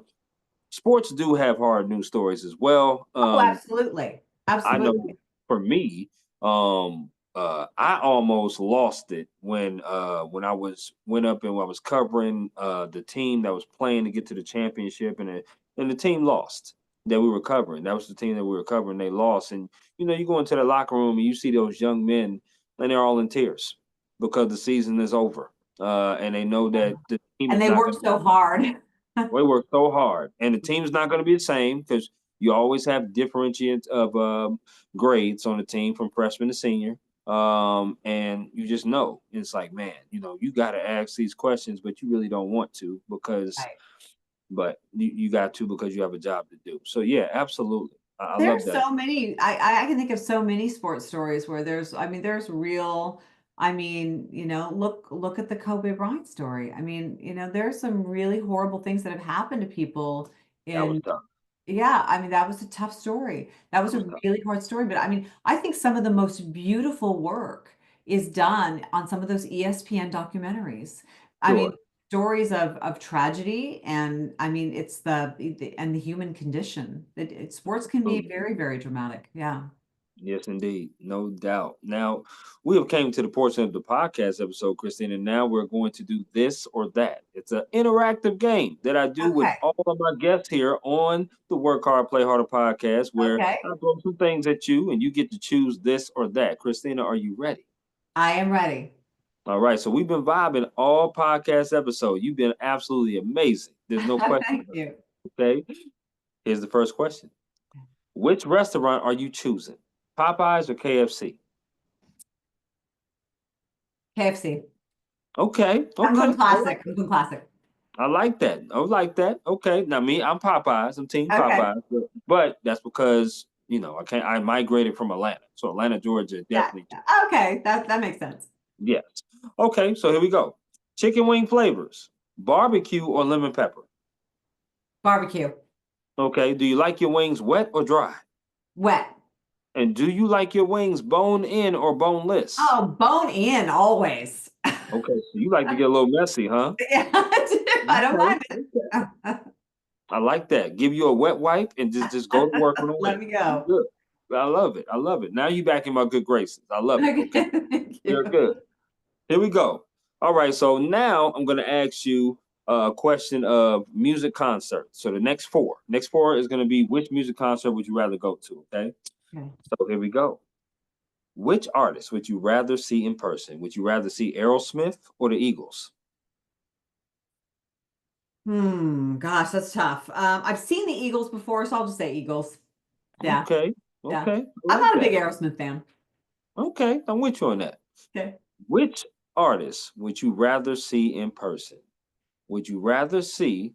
S1: sports do have hard news stories as well.
S2: Oh, absolutely.
S1: I know
S2: Absolutely.
S1: for me, I almost lost it when I went up and I was covering the team that was playing to get to the championship, and the team lost that we were covering. That was the team that we were covering. They lost, and you go into the locker room and you see those young men, and they're all in tears because the season is over, and they know that the team
S2: And
S1: is
S2: they
S1: not going
S2: worked
S1: to
S2: so hard.
S1: we work so hard, and the team's not going to be the same because you always have differentiate of grades on the team from freshman to senior. And you just know it's like, man, you got to ask these questions, but you really don't want to
S2: Right.
S1: but you got to because you have a job to do. So yeah, absolutely, I love
S2: There's
S1: that.
S2: so many, I can think of so many sports stories where there's real, look at the Kobe Bryant story. There's some really horrible things that have happened to people
S1: That was
S2: in
S1: tough.
S2: Yeah, I mean, that was a tough story. That
S1: That
S2: was
S1: was
S2: a
S1: tough.
S2: really hard story. But I mean, I think some of the most beautiful work is done on some of those ESPN documentaries. I mean,
S1: Sure.
S2: stories of tragedy, and I mean, it's the human condition. Sports can be
S1: Absolutely.
S2: very, very dramatic. Yeah.
S1: Yes, indeed. No doubt. Now, we have came to the portion of the podcast episode, Christina. Now we're going to do this or that. It's an interactive game that I do with
S2: Okay.
S1: all of my guests here on the Work Hard, Play Harder podcast, where
S2: Okay.
S1: I throw some things at you and you get to choose this or that. Christina, are you ready?
S2: I am ready.
S1: All right. So we've been vibing all podcast episode. You've been absolutely amazing. There's no question
S2: Thank
S1: about
S2: you.
S1: it. Okay. Here's the first question. Which restaurant are you choosing? Popeyes or KFC?
S2: KFC.
S1: Okay,
S2: I'm
S1: okay.
S2: going
S1: I like
S2: classic. I'm
S1: that.
S2: going classic.
S1: I like that. I like that. Okay. Now me, I'm Popeyes. I'm team
S2: Okay.
S1: Popeyes. But that's because, I migrated from Atlanta. So Atlanta, Georgia,
S2: Yeah.
S1: definitely.
S2: Yeah. Okay. That makes sense.
S1: Yes. Okay, so here we go. Chicken wing flavors, barbecue or lemon pepper.
S2: Barbecue.
S1: Okay. Do you like your wings wet or dry?
S2: Wet.
S1: And do you like your wings bone in or boneless?
S2: Oh, bone in always.
S1: Okay, so you like to get a little messy, huh?
S2: Yeah, I do. I don't
S1: Okay,
S2: mind
S1: okay.
S2: it.
S1: I like that. Give you a wet wipe and just go to work on the
S2: Let
S1: wing.
S2: me
S1: You
S2: go.
S1: good. I love it. I love it. Now you back in my good graces. I love it. Okay.
S2: Okay, thank
S1: We're
S2: you.
S1: good. Here we go. All right. So now I'm gonna ask you a question of music concerts. So the next four is gonna be which music concert would you rather go to? Okay.
S2: Okay.
S1: So here we go. Which artist would you rather see in person? Would you rather see Aerosmith or the Eagles?
S2: Gosh, that's tough. I've seen the Eagles before, so I'll just say Eagles. Yeah,
S1: Okay.
S2: yeah.
S1: Okay. I
S2: I'm
S1: like
S2: not a big
S1: that.
S2: Aerosmith fan.
S1: Okay. I'm with you on that.
S2: Okay.
S1: Which artist would you rather see in person? Would you rather see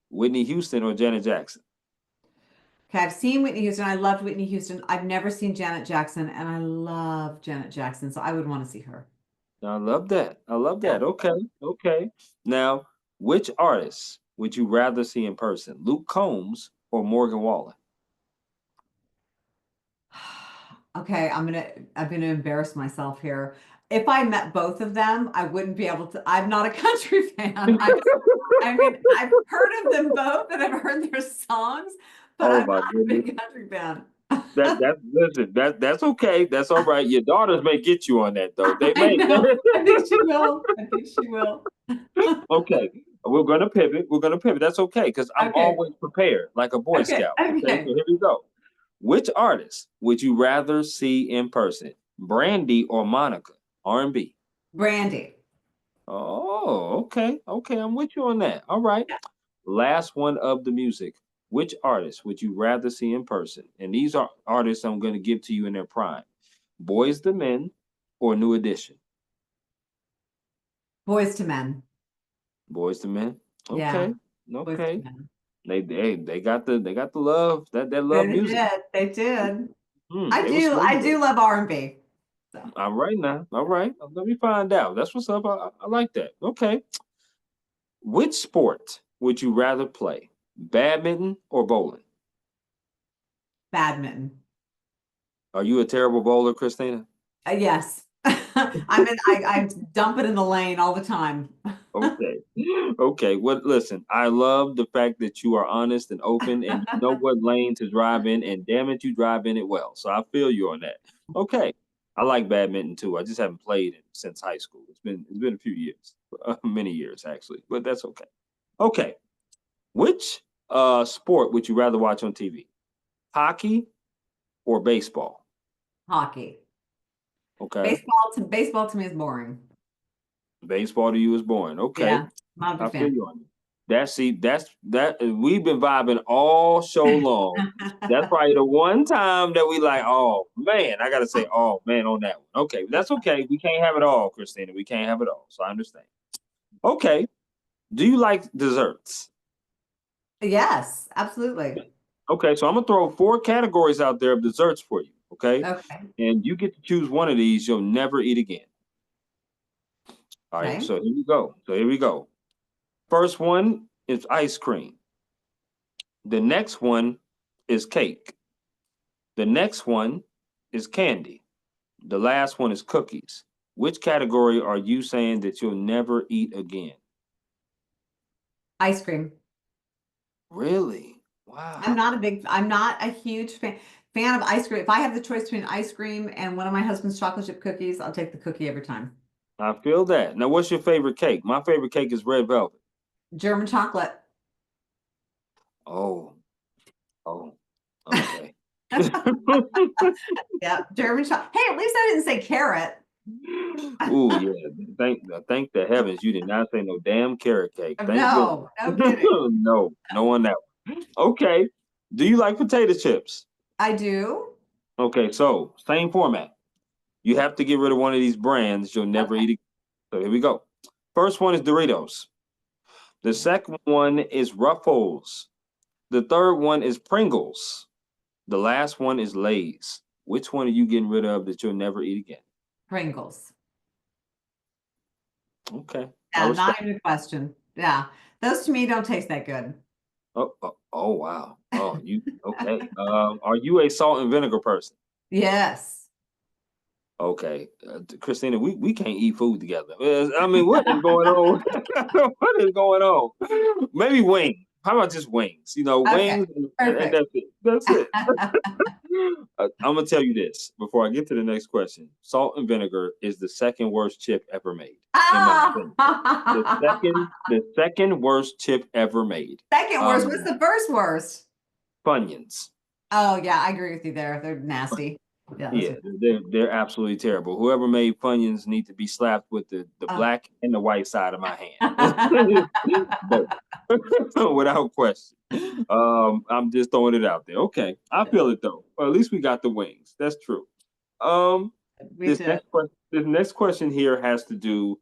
S1: Whitney Houston or Janet Jackson?
S2: Okay, I've seen Whitney Houston. I loved Whitney Houston. I've never seen Janet Jackson, and I love Janet Jackson, so I would want to see her.
S1: I love that. I love
S2: Yeah.
S1: that. Okay. Okay. Now, which artist would you rather see in person? Luke Combs or Morgan Wallen?
S2: Okay, I'm gonna embarrass myself here. If I met both of them, I wouldn't be able to. I'm not a country fan. I mean, I've heard of them both and I've heard their songs, but
S1: Oh
S2: I'm
S1: my
S2: not a
S1: goodness.
S2: big country fan.
S1: That listen, that's okay. That's all right. Your daughters may get you on that though. They
S2: I
S1: may.
S2: know. I think she will. I think she will.
S1: Okay. We're gonna pivot. We're gonna pivot. That's okay, because I'm
S2: Okay.
S1: always prepared, like a Boy
S2: Okay.
S1: Scout. Okay, so
S2: Okay.
S1: here we go. Which artist would you rather see in person? Brandy or Monica? R&B.
S2: Brandy.
S1: Oh, okay. Okay, I'm with you on that. All right. Last one of the music. Which artist would you rather see in person? And these are artists I'm going to give to you in their prime. Boys the Men or New Edition?
S2: Boys to Men.
S1: Boys the Men.
S2: Yeah.
S1: Okay.
S2: Boys to
S1: Okay.
S2: Men.
S1: They got the love. That love
S2: They
S1: music.
S2: did. They did.
S1: They were slave
S2: I do
S1: days.
S2: love R&B. So
S1: All right now. All right. Let me find out. That's what's up. I like that. Okay. Which sport would you rather play? Badminton or bowling?
S2: badminton.
S1: Are you a terrible bowler, Christina?
S2: Yes. I dump it in the lane all the time.
S1: Okay. Okay. Well, listen, I love the fact that you are honest and open and you know what lane to drive in, and damn it, you drive in it well. So I feel you on that. Okay. I like badminton too. I just haven't played it since high school. It's been a few years, many years actually, but that's okay. Okay. Which sport would you rather watch on TV? Hockey or baseball?
S2: Hockey.
S1: Okay.
S2: Baseball to me is boring.
S1: Baseball to you is boring. Okay.
S2: Yeah, not a
S1: I
S2: big
S1: feel
S2: fan.
S1: you on it. That we've been vibing all show long. That's probably the one time that we like, oh man, I gotta say, oh man, on that one. Okay, but that's okay. We can't have it all, Christina. We can't have it all. So I understand. Okay. Do you like desserts?
S2: Yes, absolutely.
S1: Okay, so I'm gonna throw four categories out there of desserts for you. Okay.
S2: Okay.
S1: And you get to choose one of these you'll never eat again. All right,
S2: Okay.
S1: so here we go. First one is ice cream. The next one is cake. The next one is candy. The last one is cookies. Which category are you saying that you'll never eat again?
S2: Ice cream.
S1: Really? Wow.
S2: I'm not a huge fan of ice cream. If I have the choice between ice cream and one of my husband's chocolate chip cookies, I'll take the cookie every time.
S1: I feel that. Now, what's your favorite cake? My favorite cake is red velvet.
S2: German chocolate.
S1: Oh, oh, okay.
S2: Yeah, German chocolate. Hey, at least I didn't say carrot.
S1: Ooh, yeah. Thank the heavens you did not say no damn carrot cake. Thank goodness.
S2: No, no kidding.
S1: No, no on that one. Okay. Do you like potato chips?
S2: I do.
S1: Okay, so same format. You have to get rid of one of these brands you'll never
S2: Okay.
S1: eat again. So here we go. First one is Doritos. The second one is Ruffles. The third one is Pringles. The last one is Lay's. Which one are you getting rid of that you'll never eat again?
S2: Pringles.
S1: Okay, I
S2: Yeah,
S1: respect.
S2: not even a question. Yeah, those to me don't taste that good.
S1: Oh, wow. Oh, you okay? Are you a salt and vinegar person?
S2: Yes.
S1: Okay, Christina, we can't eat food together. I mean, what is going on? What is going on? Maybe wings. How about just wings? You know,
S2: Okay.
S1: wings, and
S2: Perfect.
S1: that's it. That's it. I'm gonna tell you this before I get to the next question. Salt and vinegar is the second worst chip ever made, in my opinion.
S2: Ah!
S1: The second worst chip ever made.
S2: Second worst. What's
S1: Um,
S2: the first worst?
S1: Funyuns.
S2: Oh yeah, I agree with you there. They're nasty. Yeah, those
S1: Yeah,
S2: are.
S1: they're absolutely terrible. Whoever made Funyuns need to be slapped with the
S2: Oh.
S1: black and the white side of my hand. But without question. I'm just throwing it out there. Okay, I feel it though. Well, at least we got the wings. That's true. Um,
S2: Me too.
S1: this next question here has to do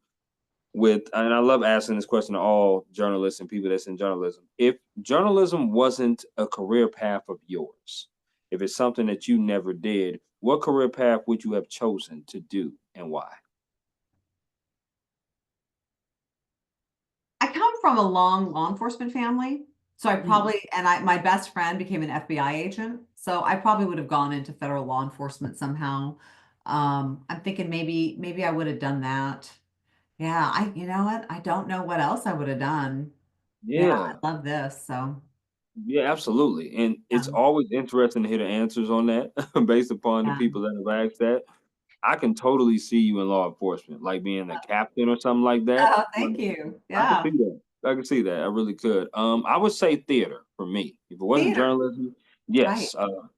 S1: with, and I love asking this question to all journalists and people that's in journalism. If journalism wasn't a career path of yours, if it's something that you never did, what career path would you have chosen to do and why?
S2: I come from a long law enforcement family. So I
S1: Mm,
S2: probably, and I, my best friend became an FBI agent. So I probably would have gone into federal law enforcement somehow. I'm thinking maybe I would have done that. Yeah, you know what? I don't know what else I would have done. Yeah,
S1: yeah,
S2: I love this. So
S1: yeah, absolutely. And
S2: yeah,
S1: it's always interesting to hear the answers on that based upon the
S2: yeah.
S1: people that have asked that. I can totally see you in law enforcement, like being a captain or something like that.
S2: Oh,
S1: Like,
S2: thank you.
S1: I can
S2: Yeah.
S1: see that. I can see that. I really could. I would say theater for me. If it wasn't
S2: Theater.
S1: journalism,
S2: Right.
S1: yes.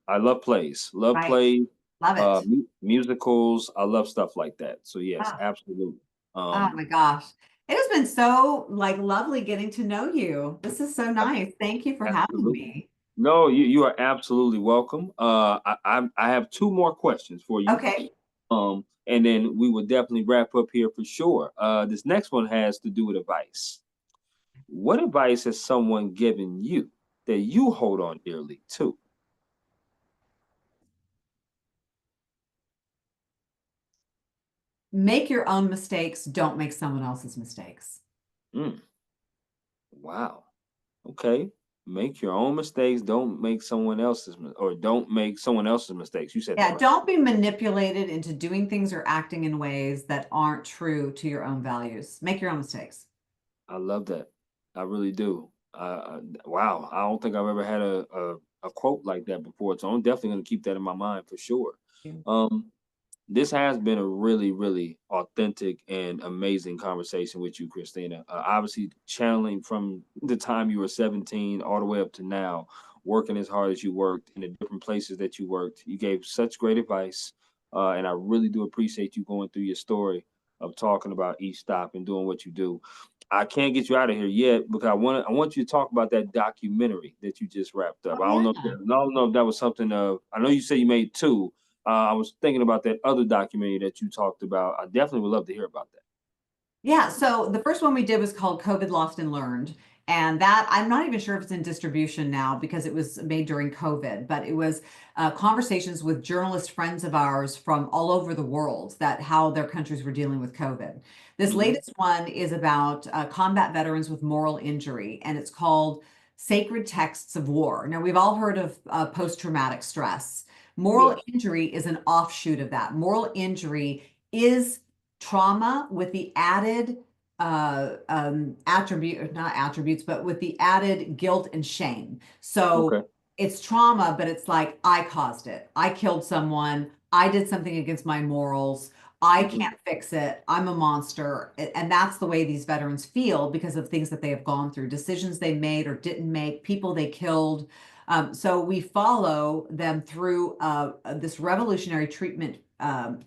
S1: I love plays. Love
S2: Right.
S1: plays.
S2: Love it.
S1: Musicals. I love stuff like that. So yes,
S2: Ah,
S1: absolutely.
S2: oh
S1: Um,
S2: my gosh. It has been so like lovely getting to know you. This is so nice. Thank you for having
S1: absolutely.
S2: me.
S1: No, you are absolutely welcome. I have two more questions for you.
S2: Okay.
S1: And then we will definitely wrap up here for sure. This next one has to do with advice. What advice has someone given you that you hold on dearly to?
S2: Make your own mistakes. Don't make someone else's mistakes.
S1: Mm, wow. Okay. Make your own mistakes. Don't make someone else's, or don't make someone else's mistakes. You said that
S2: Yeah,
S1: right.
S2: don't be manipulated into doing things or acting in ways that aren't true to your own values. Make your own mistakes.
S1: I love that. I really do. Wow. I don't think I've ever had a quote like that before. So I'm definitely going to keep that in my mind for sure. Um, This has been a really, really authentic and amazing conversation with you, Christina. Obviously, channeling from the time you were 17 all the way up to now, working as hard as you worked in the different places that you worked. You gave such great advice. And I really do appreciate you going through your story of talking about each stop and doing what you do. I can't get you out of here yet because I want you to talk about that documentary that you just wrapped up.
S2: Oh, yeah.
S1: I don't know if that was something of, I know you said you made two. I was thinking about that other documentary that you talked about. I definitely would love to hear about that.
S2: Yeah, so the first one we did was called COVID Lost and Learned. And that I'm not even sure if it's in distribution now because it was made during COVID, but it was conversations with journalist friends of ours from all over the world that how their countries were dealing with COVID. This
S1: Hmm.
S2: latest one is about combat veterans with moral injury, and it's called sacred texts of war. Now, we've all heard of post-traumatic stress. Moral
S1: Yes.
S2: injury is an offshoot of that. Moral injury is trauma with the added attribute, not attributes, but with the added guilt and shame. So
S1: Okay.
S2: it's trauma, but it's like, I caused it. I killed someone. I did something against my morals. I
S1: Hmm.
S2: can't fix it. I'm a monster. And that's the way these veterans feel because of things that they have gone through, decisions they made or didn't make, people they killed. So we follow them through this revolutionary treatment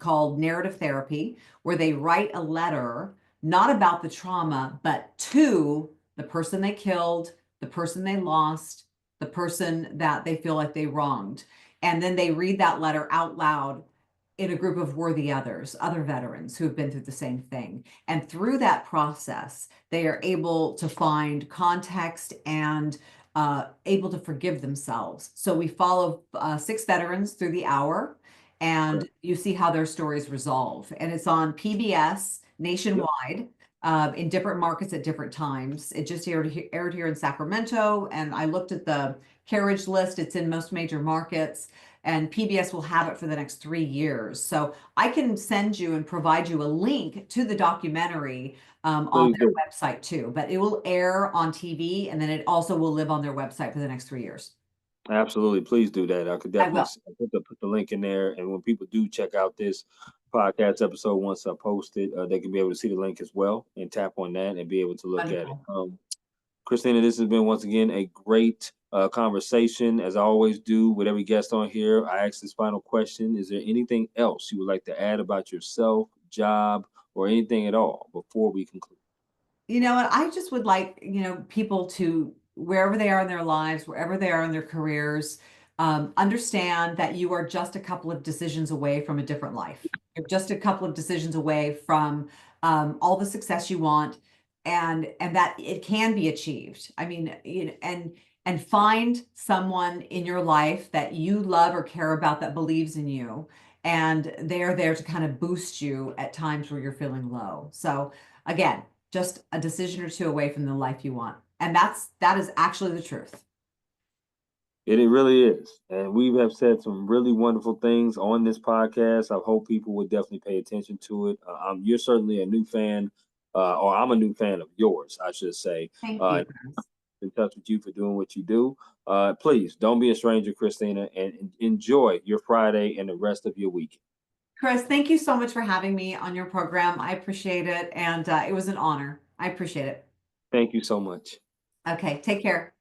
S2: called narrative therapy, where they write a letter, not about the trauma, but to the person they killed, the person they lost, the person that they feel like they wronged. And then they read that letter out loud in a group of worthy others, other veterans who have been through the same thing. And through that process, they are able to find context and able to forgive themselves. So we follow 6 veterans through the hour,
S1: Okay.
S2: and you see how their stories resolve. And it's on PBS
S1: Yep.
S2: nationwide. In different markets at different times. It just aired here in Sacramento, and I looked at the carriage list. It's in most major markets, and PBS will have it for the next 3 years. So I can send you and provide you a link to the documentary on
S1: Please
S2: their
S1: do.
S2: website too. But it will air on TV, and then it also will live on their website for the next 3 years.
S1: Absolutely. Please do that. I could
S2: I
S1: definitely
S2: will.
S1: put the link in there. And when people do check out this podcast episode, once I post it, they can be able to see the link as well and tap on that and be able to look at it.
S2: Wonderful.
S1: Christina, this has been once again a great conversation. As I always do with every guest on here, I ask this final question. Is there anything else you would like to add about yourself, job, or anything at all before we conclude?
S2: You know what? I just would like, people to, wherever they are in their lives, wherever they are in their careers, understand that you are just a couple of decisions away from a different life. You're just a couple of decisions away from all the success you want, and that it can be achieved. I mean, and find someone in your life that you love or care about that believes in you, and they're there to kind of boost you at times where you're feeling low. So again, just a decision or two away from the life you want. And that is actually the truth.
S1: It really is. And we have said some really wonderful things on this podcast. I hope people would definitely pay attention to it. You're certainly a new fan, or I'm a new fan of yours, I should say.
S2: Thank
S1: Uh,
S2: you, Chris.
S1: in touch with you for doing what you do. Please don't be a stranger, Christina, and enjoy your Friday and the rest of your week.
S2: Chris, thank you so much for having me on your program. I appreciate it. And it was an honor. I appreciate it.
S1: Thank you so much.
S2: Okay, take care.